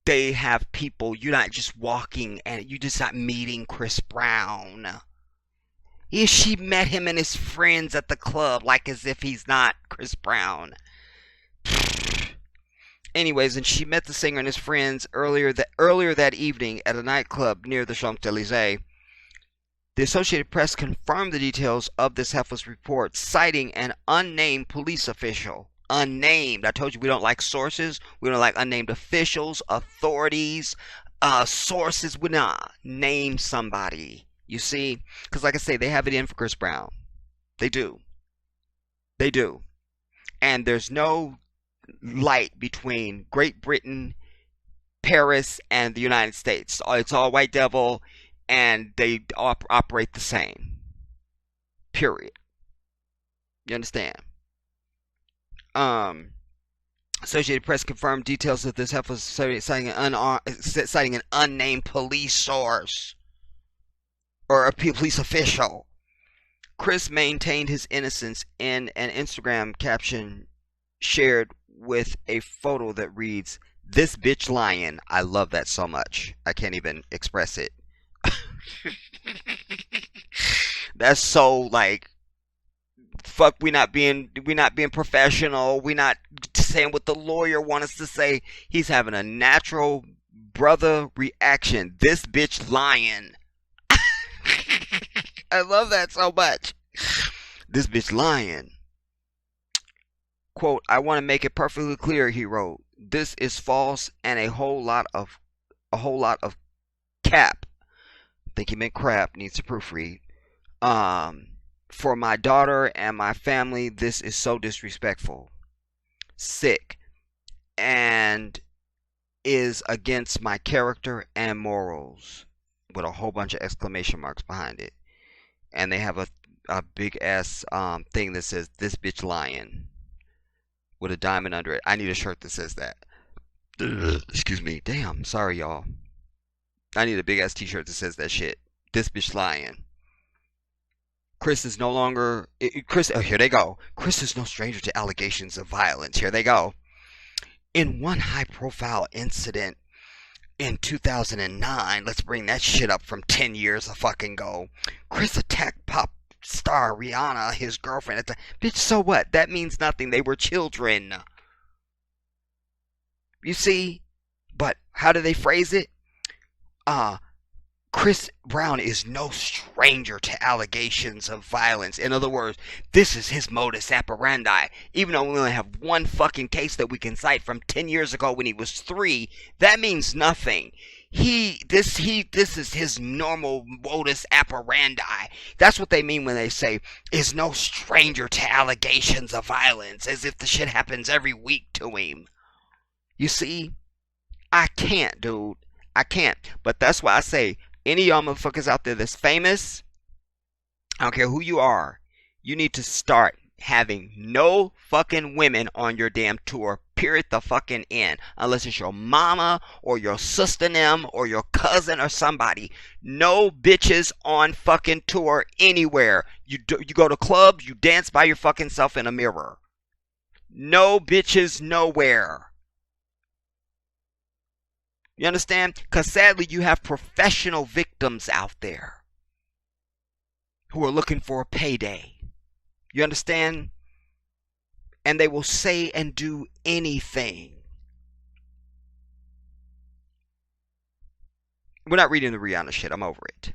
they have people. You're not just walking and you're just not meeting Chris Brown. Yeah, she met him and his friends at the club like as if he's not Chris Brown. Anyways, and she met the singer and his friends earlier that evening at a nightclub near the Champs-Élysées. The Associated Press confirmed the details of this helpless report, citing an unnamed police official. Unnamed. I told you we don't like sources. We don't like unnamed officials, authorities, sources. We not name somebody. You see? Because like I say, they have it in for Chris Brown. They do. They do. And there's no light between Great Britain, Paris, and the United States. It's all white devil, and they operate the same. Period. You understand? Associated Press confirmed details of this helpless citing an unnamed police source or a police official. Chris maintained his innocence in an Instagram caption shared with a photo that reads, "This bitch lying." I love that so much. I can't even express it. That's so like, fuck, we not being professional. We not saying what the lawyer want us to say. He's having a natural brother reaction. This bitch lying. I love that so much. This bitch lying. Quote, "I want to make it perfectly clear," he wrote. "This is false and a whole lot of cap." I think he meant crap. Needs to proofread. For my daughter and my family, this is so disrespectful, sick, and is against my character and morals, with a whole bunch of exclamation marks behind it. And they have a big ass thing that says, "This bitch lying," with a diamond under it. I need a shirt that says that. Excuse me. Damn. Sorry, y'all. I need a big ass t-shirt that says that shit. This bitch lying. Chris is no longer... here they go. Chris is no stranger to allegations of violence. Here they go. In one high-profile incident in 2009, let's bring that shit up from 10 years ago. Chris attacked pop star Rihanna, his girlfriend, at the... Bitch, so what? That means nothing. They were children. You see? But how do they phrase it? Chris Brown is no stranger to allegations of violence. In other words, this is his modus operandi. Even though we only have one fucking case that we can cite from 10 years ago when he was 3, that means nothing. This is his normal modus operandi. That's what they mean when they say is no stranger to allegations of violence, as if the shit happens every week to him. You see? I can't, dude. I can't. But that's why I say, any of y'all motherfuckers out there that's famous, I don't care who you are, you need to start having no fucking women on your damn tour. Period. The fucking end. Unless it's your mama or your sister them or your cousin or somebody. No bitches on fucking tour anywhere. You go to clubs, you dance by your fucking self in a mirror. No bitches nowhere. You understand? Because sadly, you have professional victims out there who are looking for a payday. You understand? And they will say and do anything. We're not reading the Rihanna shit. I'm over it.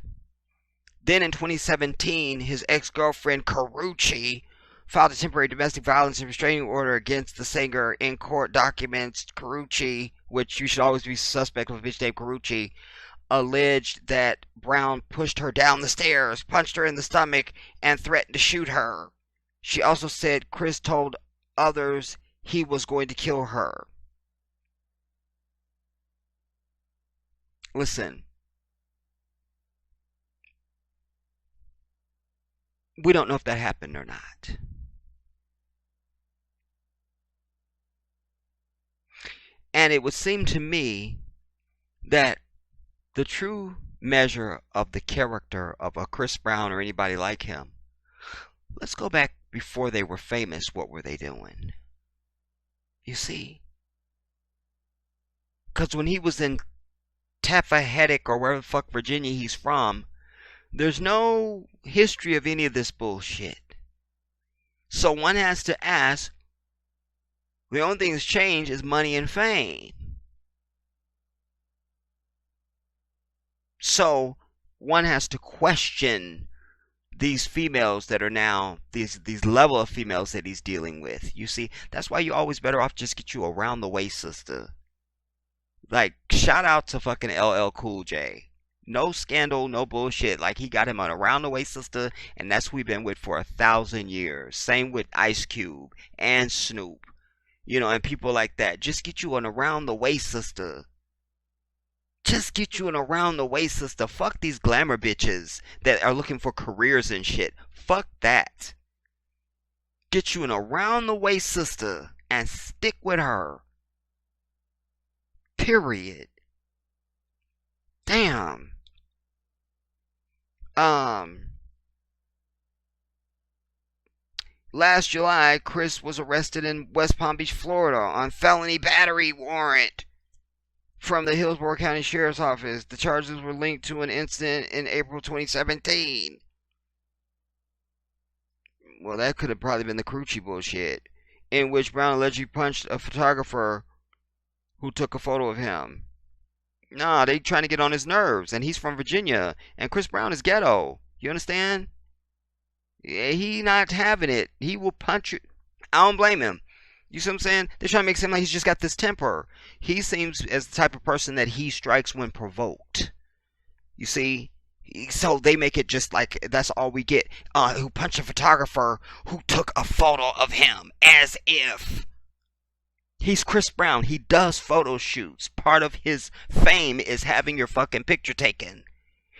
Then in 2017, his ex-girlfriend Karrueche filed a temporary domestic violence and restraining order against the singer. In court documents, Karrueche, which you should always be suspect of a bitch named Karrueche, alleged that Brown pushed her down the stairs, punched her in the stomach, and threatened to shoot her. She also said Chris told others he was going to kill her. Listen, we don't know if that happened or not. And it would seem to me that the true measure of the character of a Chris Brown or anybody like him, let's go back before they were famous. What were they doing? You see? Because when he was in Tappahattock or wherever the fuck Virginia he's from, there's no history of any of this bullshit. So one has to ask, the only thing that's changed is money and fame. So one has to question these females that are now these level of females that he's dealing with. You see, that's why you always better off just get you a round the way sister. Like, shout out to fucking LL Cool J. No scandal, no bullshit. Like, he got him an around the way sister, and that's who we've been with for 1,000 years. Same with Ice Cube and Snoop. You know, and people like that. Just get you an around the way sister. Just get you an around the way sister. Fuck these glamour bitches that are looking for careers and shit. Fuck that. Get you an around the way sister and stick with her. Period. Damn. Last July, Chris was arrested in West Palm Beach, Florida on felony battery warrant from the Hillsborough County Sheriff's Office. The charges were linked to an incident in April 2017. Well, that could have probably been the Karrueche bullshit, in which Brown allegedly punched a photographer who took a photo of him. Nah, they trying to get on his nerves, and he's from Virginia, and Chris Brown is ghetto. You understand? Yeah, he not having it. He will punch you. I don't blame him. You see what I'm saying? They're trying to make it seem like he's just got this temper. He seems as the type of person that he strikes when provoked. You see? So they make it just like that's all we get. Who punched a photographer who took a photo of him, as if he's Chris Brown. He does photo shoots. Part of his fame is having your fucking picture taken.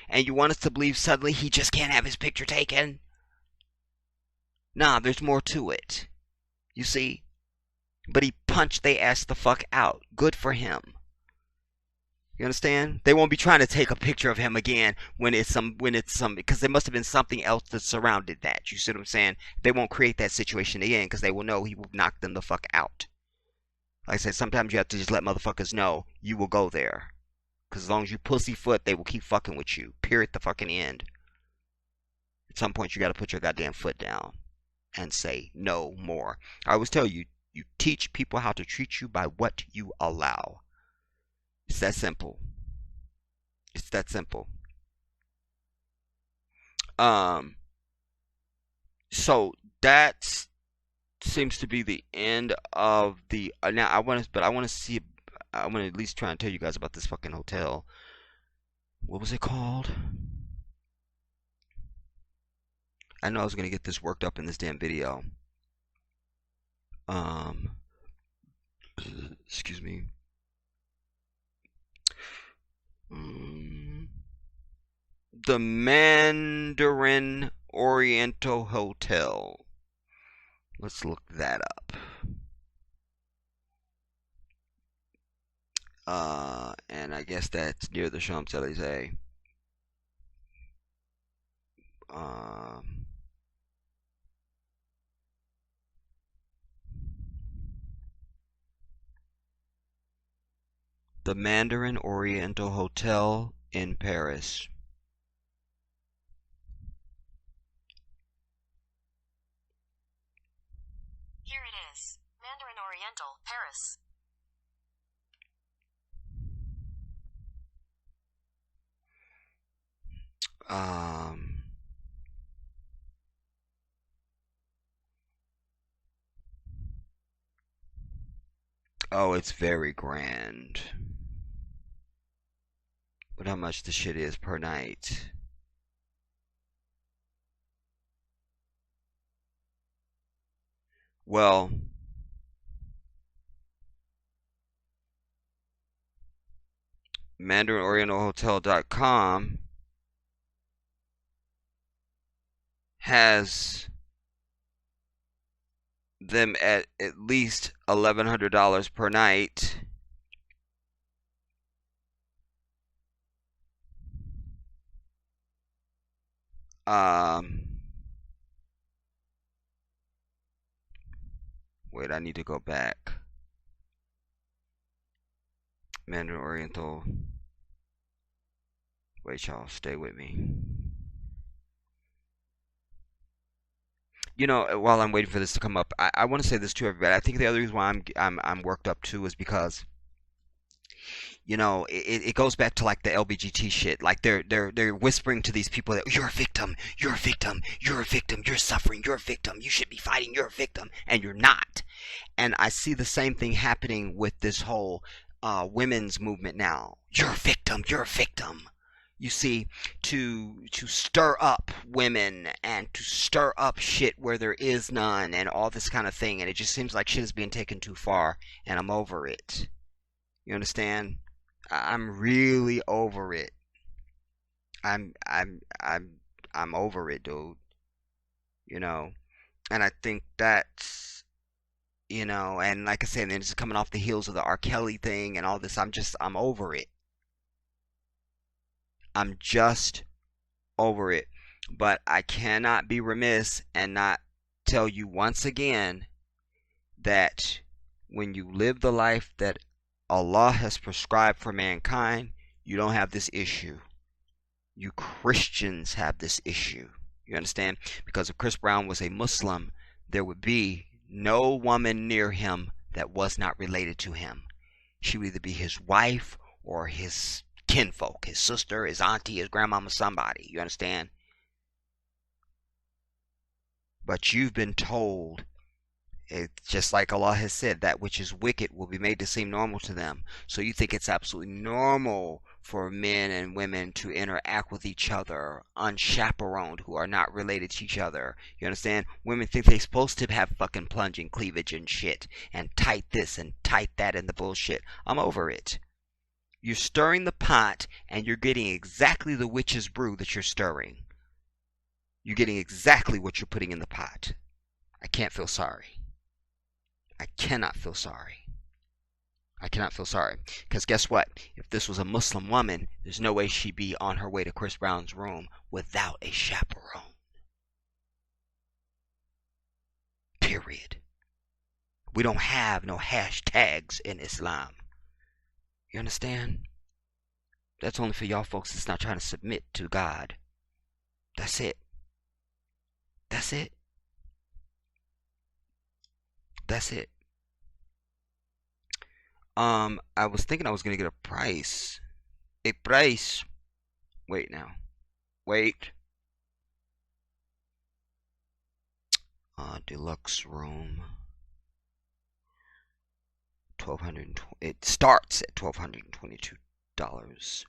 And you want us to believe suddenly he just can't have his picture taken? Nah, there's more to it. You see? But he punched they ass the fuck out. Good for him. You understand? They won't be trying to take a picture of him again when it's some because there must have been something else that surrounded that. You see what I'm saying? They won't create that situation again because they will know he will knock them the fuck out. Like I said, sometimes you have to just let motherfuckers know you will go there. Because as long as you pussyfoot, they will keep fucking with you. Period. The fucking end. At some point, you got to put your goddamn foot down and say no more. I always tell you, you teach people how to treat you by what you allow. It's that simple. It's that simple. So that seems to be the end of the. Now I want to see. I want to at least try and tell you guys about this fucking hotel. What was it called? I know I was gonna get this worked up in this damn video. Excuse me. The Mandarin Oriental Hotel. Let's look that up. And I guess that's near the Champs-Elysees. The Mandarin Oriental Hotel in Paris. Here it is. Mandarin Oriental, Paris. Um, oh, it's very grand. But how much the shit is per night? Well, MandarinOrientalHotel.com has them at least $1,100 per night. Um, Wait, I need to go back. Mandarin Oriental. Wait, y'all, stay with me. You know, while I'm waiting for this to come up, I want to say this to everybody. I think the other reason why I'm worked up too is because it goes back to like the LBGT shit. Like they're whispering to these people that you're a victim, you're a victim, you're a victim, you're suffering, you're a victim, you should be fighting, you're a victim, and you're not. And I see the same thing happening with this whole women's movement now. You're a victim, you're a victim. You see, to stir up women and to stir up shit where there is none and all this kind of thing, and it just seems like shit is being taken too far, and I'm over it. You understand? I'm really over it. I'm I'm I'm I'm over it, dude. You know, and I think that's and like I said, then it's coming off the heels of the R. Kelly thing and all this. I'm over it. I'm just over it. But I cannot be remiss and not tell you once again that when you live the life that Allah has prescribed for mankind, you don't have this issue. You Christians have this issue. You understand? Because if Chris Brown was a Muslim, there would be no woman near him that was not related to him. She would either be his wife or his kinfolk, his sister, his auntie, his grandmama, somebody. You understand? But you've been told, it's just like Allah has said, that which is wicked will be made to seem normal to them. So you think it's absolutely normal for men and women to interact with each other unchaperoned who are not related to each other. You understand? Women think they're supposed to have fucking plunging cleavage and shit and tight this and tight that and the bullshit. I'm over it. You're stirring the pot and you're getting exactly the witch's brew that you're stirring. You're getting exactly what you're putting in the pot. I can't feel sorry. I cannot feel sorry. I cannot feel sorry. Because guess what? If this was a Muslim woman, there's no way she'd be on her way to Chris Brown's room without a chaperone. Period. We don't have no hashtags in Islam. You understand? That's only for y'all folks that's not trying to submit to God. That's it. That's it. That's it. I was thinking I was gonna get a price. A price. Wait now. Wait. Deluxe room. 1200. It starts at $1,222.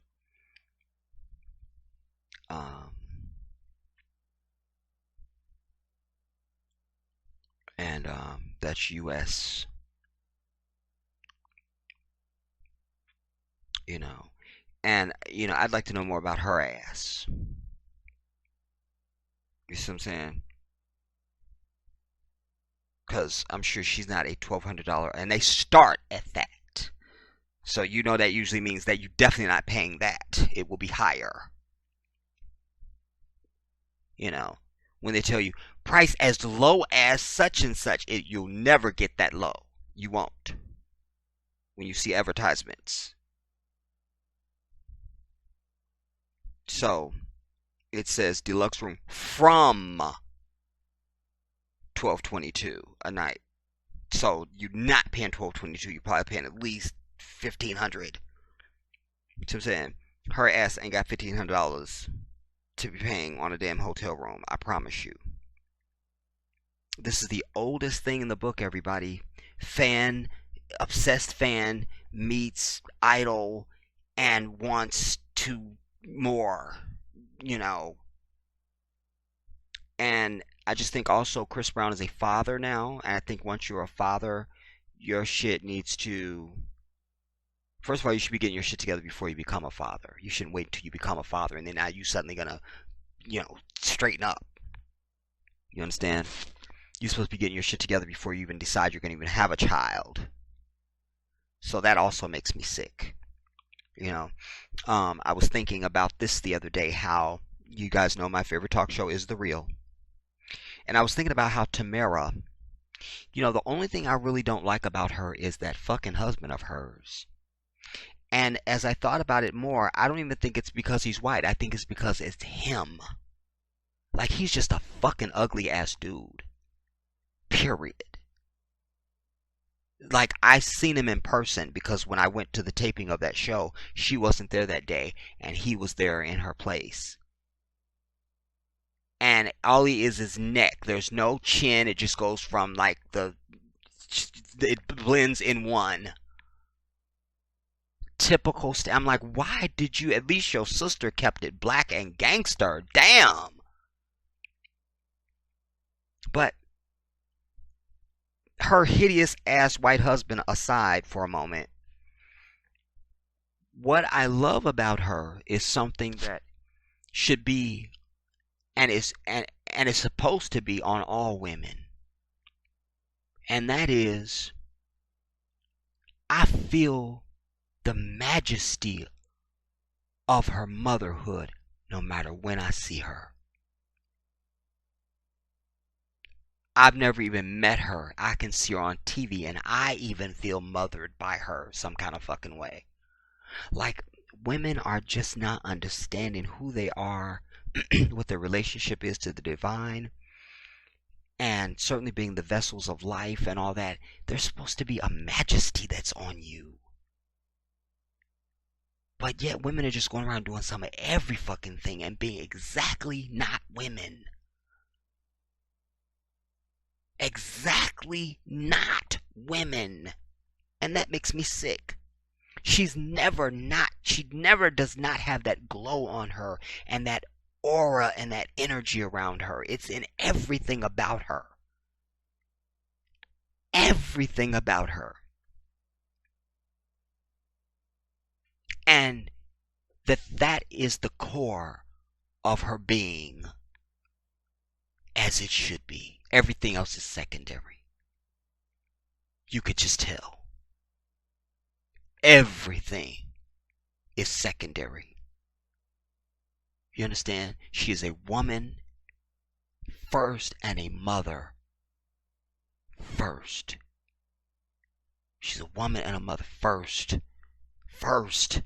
And that's US. And I'd like to know more about her ass. You see what I'm saying? Because I'm sure she's not a $1,200, and they start at that. So that usually means that you're definitely not paying that. It will be higher. When they tell you price as low as such and such, you'll never get that low. You won't. When you see advertisements. So it says deluxe room from $1,222 a night. So you're not paying $1,222. You're probably paying at least $1,500. You know what I'm saying? Her ass ain't got $1,500 to be paying on a damn hotel room. I promise you. This is the oldest thing in the book, everybody. Fan, obsessed fan meets idol and wants to more, you know. And I just think also Chris Brown is a father now. And I think once you're a father, your shit needs to. First of all, you should be getting your shit together before you become a father. You shouldn't wait until you become a father and then now you suddenly gonna, straighten up. You understand? You're supposed to be getting your shit together before you even decide you're gonna even have a child. So that also makes me sick. I was thinking about this the other day, how you guys know my favorite talk show is The Real. And I was thinking about how Tamara, the only thing I really don't like about her is that fucking husband of hers. And as I thought about it more, I don't even think it's because he's white. I think it's because it's him. Like, he's just a fucking ugly ass dude. Period. Like, I seen him in person because when I went to the taping of that show, she wasn't there that day and he was there in her place. And all he is his neck. There's no chin. It just goes from like it blends in one. Typical. I'm like, why did you? At least your sister kept it black and gangster. Damn. But her hideous ass white husband aside for a moment, what I love about her is something that should be and is supposed to be on all women. And that is, I feel the majesty of her motherhood no matter when I see her. I've never even met her. I can see her on TV and I even feel mothered by her some kind of fucking way. Like, women are just not understanding who they are, what their relationship is to the divine, and certainly being the vessels of life and all that. There's supposed to be a majesty that's on you. But yet women are just going around doing some of every fucking thing and being exactly not women. Exactly not women. And that makes me sick. She never does not have that glow on her and that aura and that energy around her. It's in everything about her. Everything about her. And that is the core of her being, as it should be. Everything else is secondary. You could just tell. Everything is secondary. You understand? She is a woman first and a mother first. She's a woman and a mother first. First.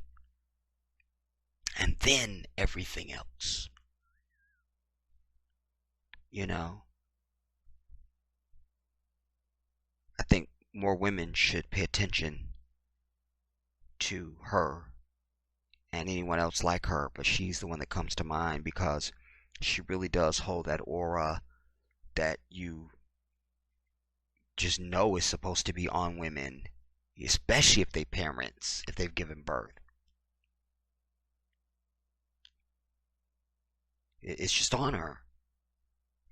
And then everything else. I think more women should pay attention to her and anyone else like her, but she's the one that comes to mind because she really does hold that aura that you just know is supposed to be on women, especially if they've given birth. It's just on her,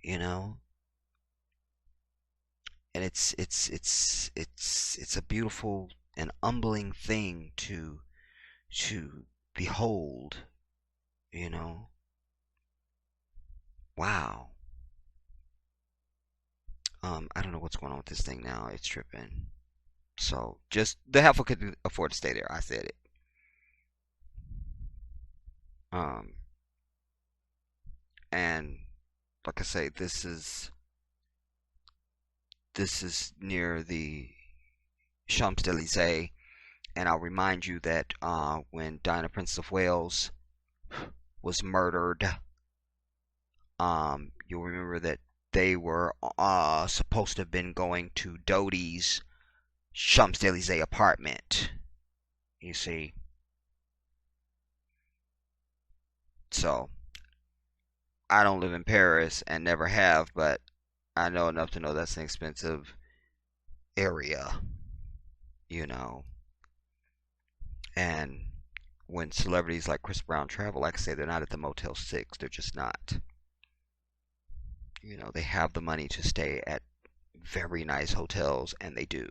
and it's a beautiful and humbling thing to behold. Wow. I don't know what's going on with this thing now. It's tripping. So just the heifer could afford to stay there. I said it. And like I say, this is near the Champs-Élysées, and I'll remind you that when Diana, Princess of Wales, was murdered, you'll remember that they were supposed to have been going to Dodi's Champs-Élysées apartment. You see. So, I don't live in Paris and never have, but I know enough to know that's an expensive area, you know. And when celebrities like Chris Brown travel, like I say, they're not at the Motel 6. They're just not. You know, they have the money to stay at very nice hotels, and they do.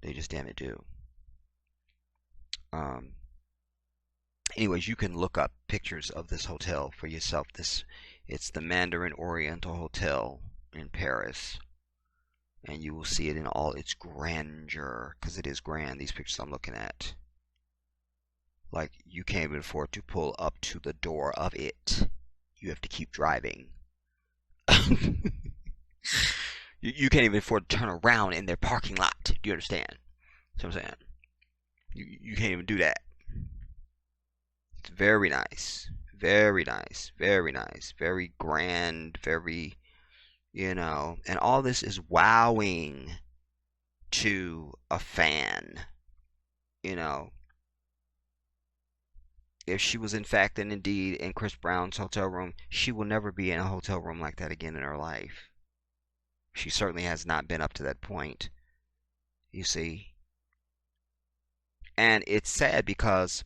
They just damn it do. Um, anyways, you can look up pictures of this hotel for yourself. It's the Mandarin Oriental Hotel in Paris, and you will see it in all its grandeur, because it is grand. These pictures I'm looking at, like, you can't even afford to pull up to the door of it. You have to keep driving. You can't even afford to turn around in their parking lot. Do you understand? That's what I'm saying. You can't even do that. It's very nice. Very nice. Very nice. Very grand. Very, and all this is wowing to a fan. You know, if she was in fact and indeed in Chris Brown's hotel room, she will never be in a hotel room like that again in her life. She certainly has not been up to that point, you see. And it's sad because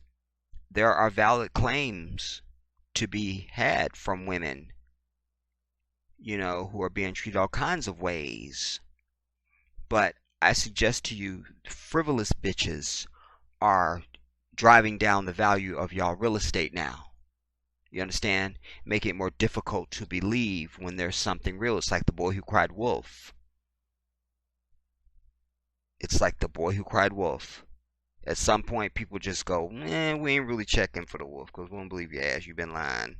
there are valid claims to be had from women, who are being treated all kinds of ways. But I suggest to you, frivolous bitches are driving down the value of y'all real estate now. You understand? Make it more difficult to believe when there's something real. It's like the boy who cried wolf. It's like the boy who cried wolf. At some point, people just go, we ain't really checking for the wolf because we don't believe your ass. You've been lying.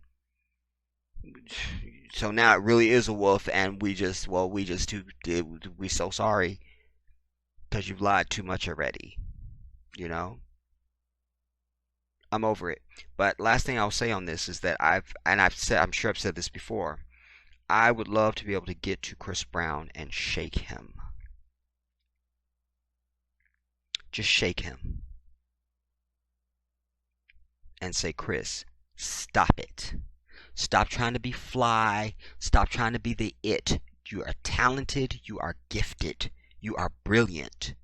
So now it really is a wolf, and we so sorry because you've lied too much already. I'm over it. But last thing I'll say on this is that I'm sure I've said this before. I would love to be able to get to Chris Brown and shake him. Just shake him. And say, Chris, stop it. Stop trying to be fly. Stop trying to be the it. You are talented. You are gifted. You are brilliant.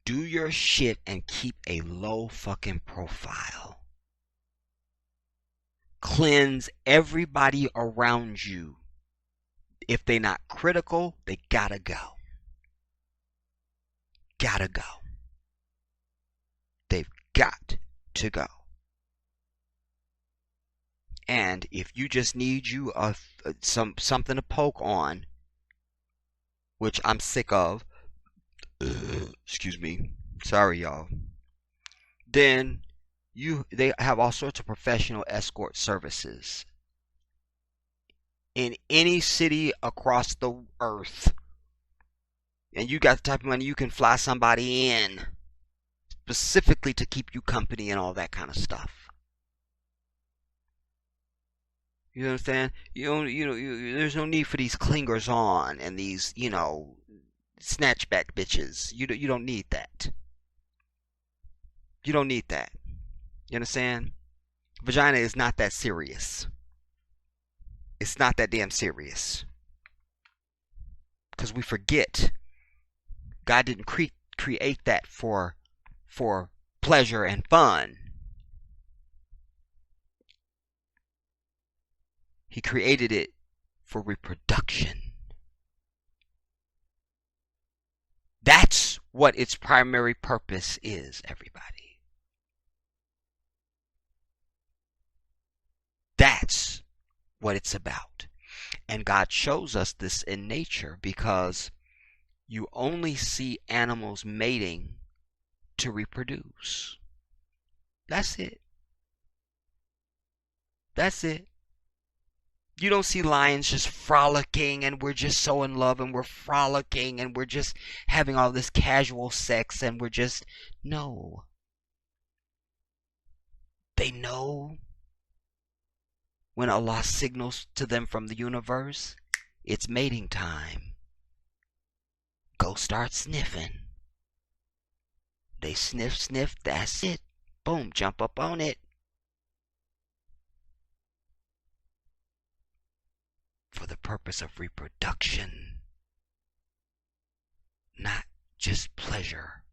Do your shit and keep a low fucking profile. Cleanse everybody around you. If they're not critical, they gotta go. Gotta go. They've got to go. And if you just need you something to poke on, which I'm sick of, excuse me, sorry y'all, then they have all sorts of professional escort services in any city across the earth. And you got the type of money you can fly somebody in specifically to keep you company and all that kind of stuff. You understand? There's no need for these clingers on and these, snatchback bitches. You don't need that. You don't need that. You understand? Vagina is not that serious. It's not that damn serious. Because we forget. God didn't create that for pleasure and fun. He created it for reproduction. That's what its primary purpose is, everybody. That's what it's about. And God shows us this in nature because you only see animals mating to reproduce. That's it. That's it. You don't see lions just frolicking and we're just so in love and we're frolicking and we're just having all this casual sex and we're just... No. They know when Allah signals to them from the universe, it's mating time. Go start sniffing. They sniff, that's it. Boom, jump up on it. for the purpose of reproduction, not just pleasure.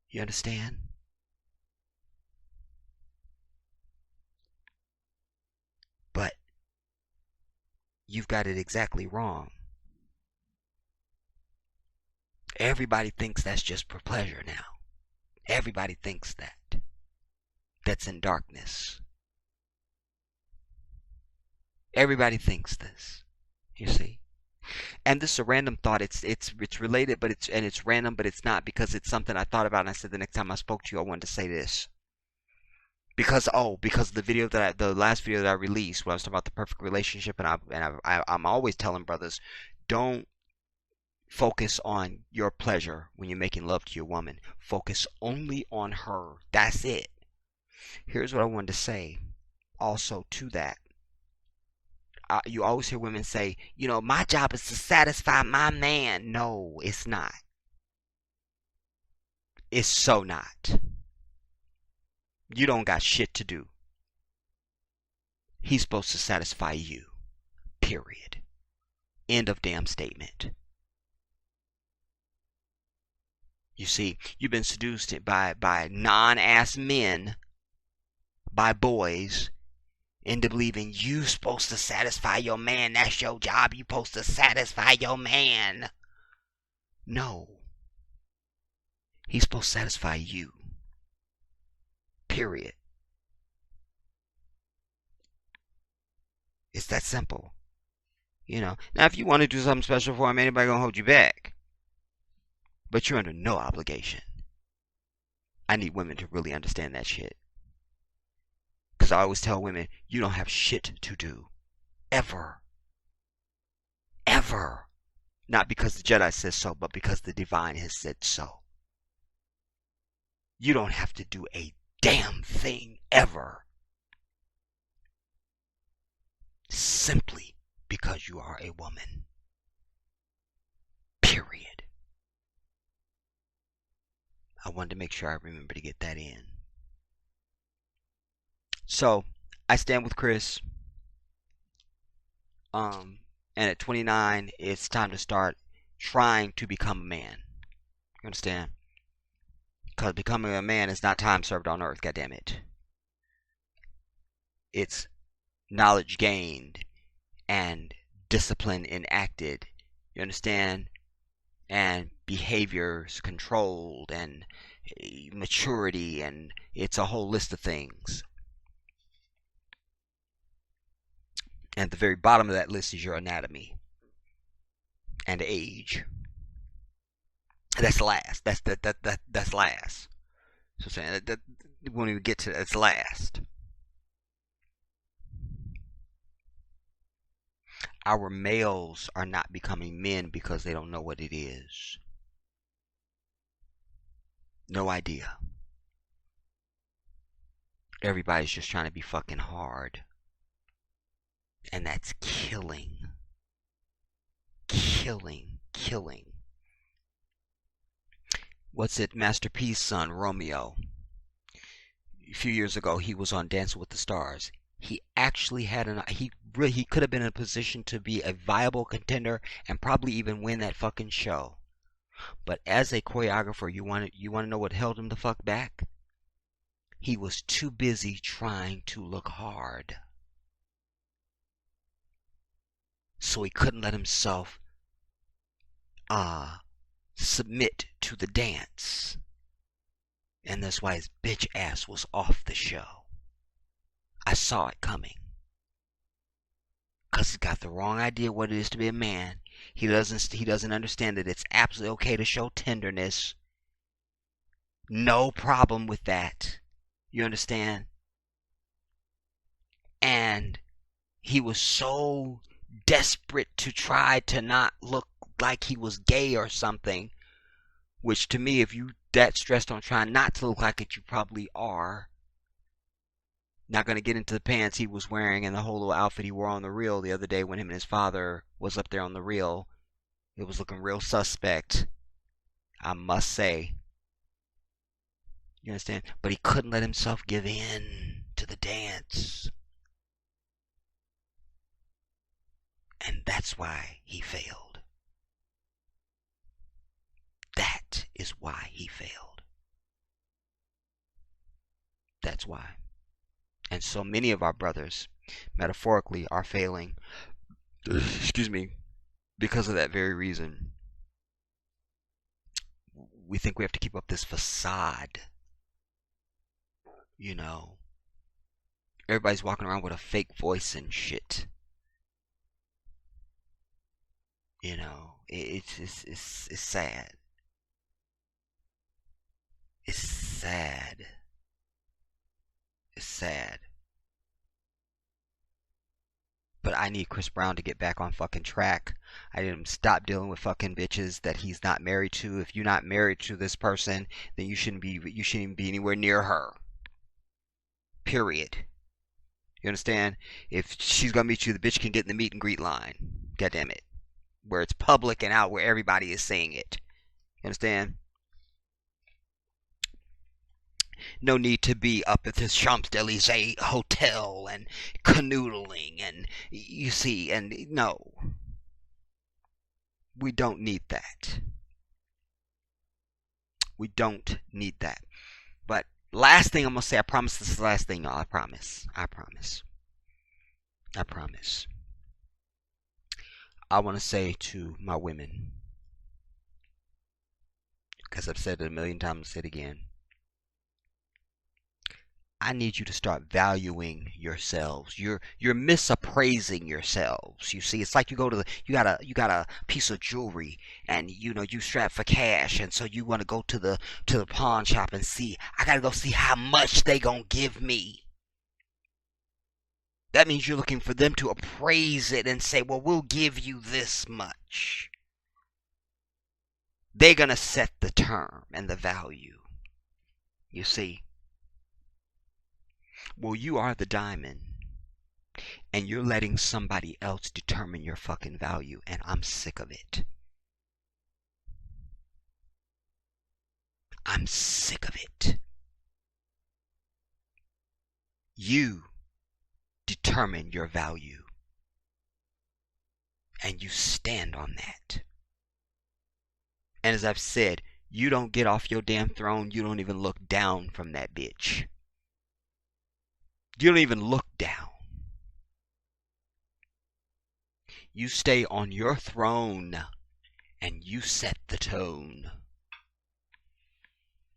You understand? But you've got it exactly wrong. Everybody thinks that's just for pleasure now. Everybody thinks that. That's in darkness. Everybody thinks this. You see? And this is a random thought. It's related, but it's random, but it's not, because it's something I thought about, and I said the next time I spoke to you I wanted to say this. Because the video the last video that I released, when I was talking about the perfect relationship, and I'm always telling brothers, don't focus on your pleasure when you're making love to your woman. Focus only on her. That's it. Here's what I wanted to say also to that. You always hear women say, my job is to satisfy my man. No, it's not. It's so not. You don't got shit to do. He's supposed to satisfy you. Period. End of damn statement. You see, you've been seduced by non-ass men, by boys, into believing you supposed to satisfy your man. That's your job. You supposed to satisfy your man. No. He's supposed to satisfy you. Period. It's that simple. Now if you want to do something special for him, anybody gonna hold you back. But you're under no obligation. I need women to really understand that shit. Because I always tell women, you don't have shit to do. Ever. Ever. Not because the Jedi says so, but because the divine has said so. You don't have to do a damn thing ever. Simply because you are a woman. Period. I wanted to make sure I remember to get that in. So, I stand with Chris. And at 29, it's time to start trying to become a man. You understand? Because becoming a man is not time served on earth, goddammit. It's knowledge gained and discipline enacted. You understand? And behaviors controlled and maturity, and it's a whole list of things. And at the very bottom of that list is your anatomy and age. That's last. That's last. So saying that we won't even get to that's last. Our males are not becoming men because they don't know what it is. No idea. Everybody's just trying to be fucking hard. And that's killing. Killing. What's it? Master P's son, Romeo. A few years ago, he was on Dancing with the Stars. He actually had he could have been in a position to be a viable contender and probably even win that fucking show. But as a choreographer, you want to know what held him the fuck back? He was too busy trying to look hard. So he couldn't let himself submit to the dance. And that's why his bitch ass was off the show. I saw it coming. Because he's got the wrong idea what it is to be a man. He doesn't understand that it's absolutely okay to show tenderness. No problem with that. You understand? And he was so desperate to try to not look like he was gay or something. Which to me, if you that stressed on trying not to look like it, you probably are. Not going to get into the pants he was wearing and the whole little outfit he wore on the reel the other day when him and his father was up there on the reel. It was looking real suspect, I must say. You understand? But he couldn't let himself give in to the dance. And that's why he failed. That is why he failed. That's why. And so many of our brothers, metaphorically, are failing, excuse me, because of that very reason. We think we have to keep up this facade. You know, everybody's walking around with a fake voice and shit. You know, it's sad. It's sad. It's sad. But I need Chris Brown to get back on fucking track. I need him to stop dealing with fucking bitches that he's not married to. If you're not married to this person, then you shouldn't even be anywhere near her. Period. You understand? If she's gonna meet you, the bitch can get in the meet and greet line. God damn it. Where it's public and out, where everybody is saying it. You understand? No need to be up at the Champs-Elysees hotel and canoodling and, you see, and no. We don't need that. We don't need that. But last thing I'm going to say, I promise this is the last thing, y'all. I promise. I promise. I promise. I want to say to my women, because I've said it a million times, I'll say it again. I need you to start valuing yourselves. You're misappraising yourselves. You see, it's like you got a piece of jewelry and you strap for cash, and so you want to go to the pawn shop and see. I gotta go see how much they gonna give me. That means you're looking for them to appraise it and say, well, we'll give you this much. They're gonna set the term and the value. You see. Well, you are the diamond, and you're letting somebody else determine your fucking value, and I'm sick of it. I'm sick of it. You determine your value, and you stand on that. And as I've said, you don't get off your damn throne, you don't even look down from that bitch. You don't even look down. You stay on your throne and you set the tone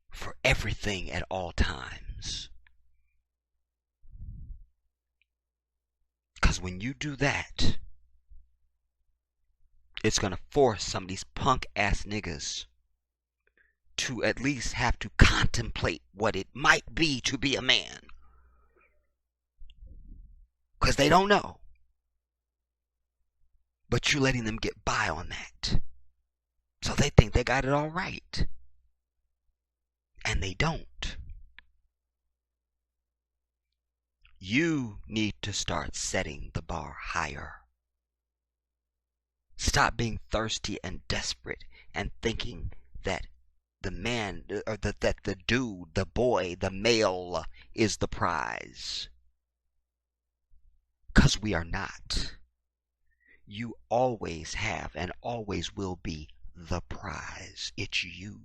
for everything at all times. Because when you do that, it's going to force some of these punk ass niggas to at least have to contemplate what it might be to be a man. Because they don't know. But you're letting them get by on that. So they think they got it all right. And they don't. You need to start setting the bar higher. Stop being thirsty and desperate and thinking that the man, or that the dude, the boy, the male is the prize. Because we are not. You always have and always will be the prize. It's you.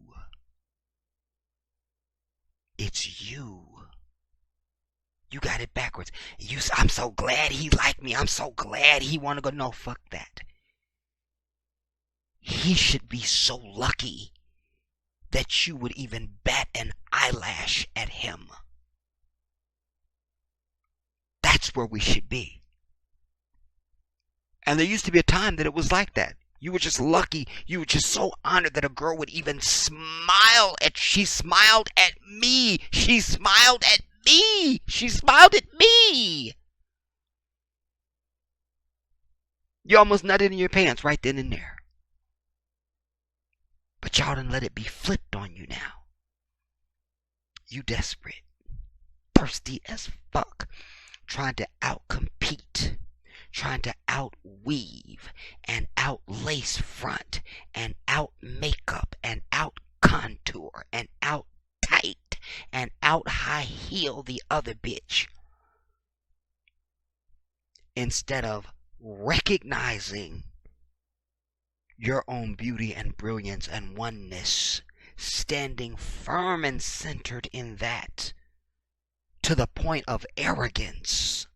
It's you. You got it backwards. I'm so glad he liked me. I'm so glad he want to go. No, fuck that. He should be so lucky that you would even bat an eyelash at him. That's where we should be. And there used to be a time that it was like that. You were just lucky. You were just so honored that a girl would even smile at. She smiled at me. She smiled at me. She smiled at me. You almost nutted in your pants right then and there. But y'all done let it be flipped on you now. You desperate. Thirsty as fuck. Trying to outcompete. Trying to outweave and outlace front and out makeup and out contour and out tight and out high heel the other bitch. Instead of recognizing your own beauty and brilliance and oneness, standing firm and centered in that to the point of arrogance.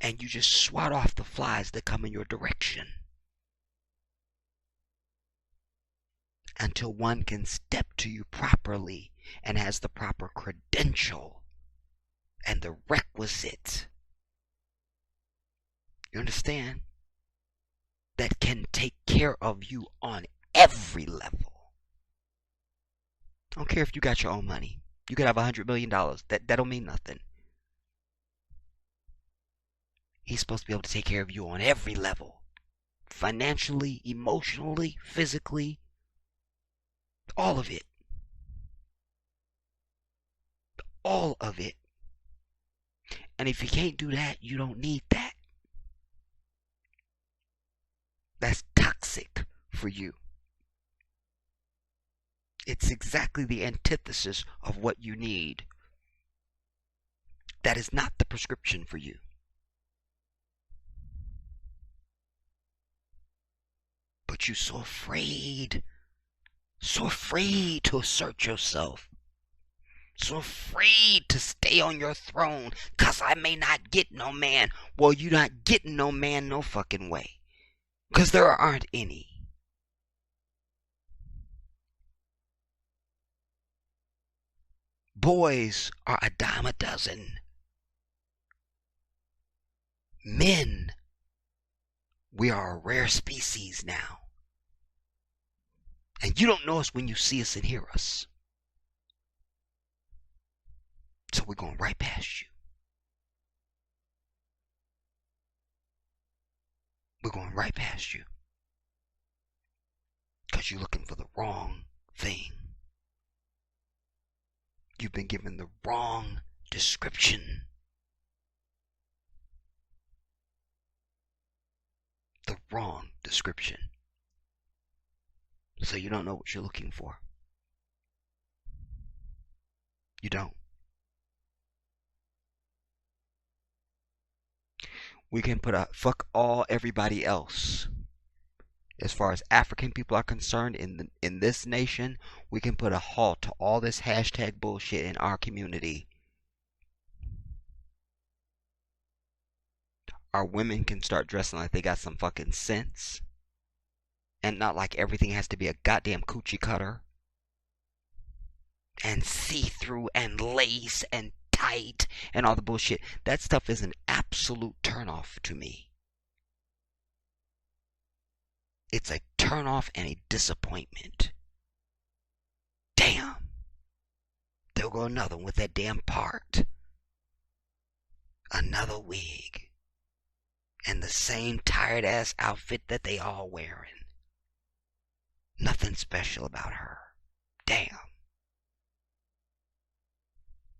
And you just swat off the flies that come in your direction until one can step to you properly and has the proper credential and the requisite, you understand, that can take care of you on every level. I don't care if you got your own money. You could have $100 million. That don't mean nothing. He's supposed to be able to take care of you on every level. Financially, emotionally, physically, all of it. All of it. And if you can't do that, you don't need that. That's toxic for you. It's exactly the antithesis of what you need. That is not the prescription for you. But you're so afraid to assert yourself, so afraid to stay on your throne, 'cause I may not get no man. Well, you're not getting no man no fucking way, 'cause there aren't any. Boys are a dime a dozen. Men, we are a rare species now. And you don't know us when you see us and hear us. So we're going right past you. We're going right past you. 'Cause you're looking for the wrong thing. You've been given the wrong description. The wrong description. So you don't know what you're looking for. You don't. We can put a fuck all everybody else. As far as African people are concerned in this nation, we can put a halt to all this hashtag bullshit in our community. Our women can start dressing like they got some fucking sense. And not like everything has to be a goddamn coochie cutter. And see-through and lace and tight and all the bullshit. That stuff is an absolute turnoff to me. It's a turnoff and a disappointment. Damn. There'll go another one with that damn part. Another wig. And the same tired ass outfit that they all wearing. Nothing special about her. Damn.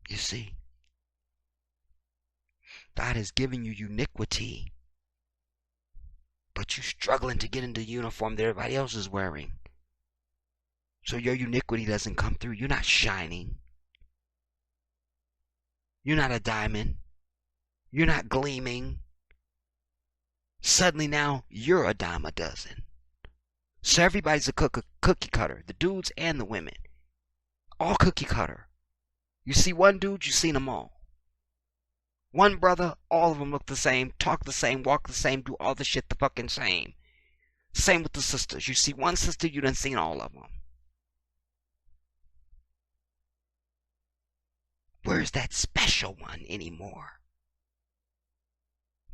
You see, God has given you uniquity, but you're struggling to get into the uniform that everybody else is wearing. So your uniquity doesn't come through. You're not shining. You're not a diamond. You're not gleaming. Suddenly now, you're a dime a dozen. So everybody's a cookie cutter. The dudes and the women. All cookie cutter. You see one dude, you seen them all. One brother, all of them look the same, talk the same, walk the same, do all the shit the fucking same. Same with the sisters. You see one sister, you done seen all of them. Where's that special one anymore?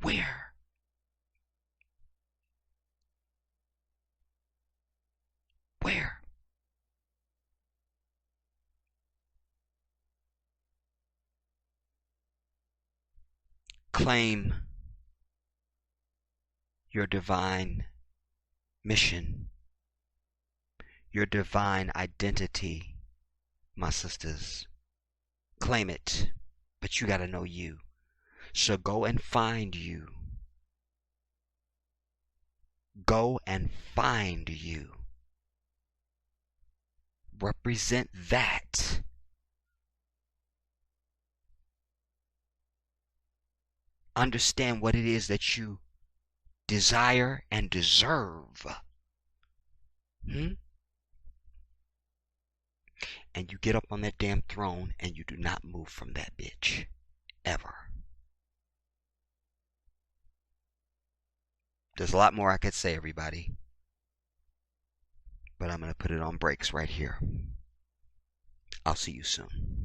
Where? Where? Claim your divine mission, your divine identity, my sisters. Claim it, but you gotta know you. So go and find you. Go and find you. Represent that. understand what it is that you desire and deserve. And you get up on that damn throne and you do not move from that bitch. Ever. There's a lot more I could say, everybody. But I'm going to put it on brakes right here. I'll see you soon.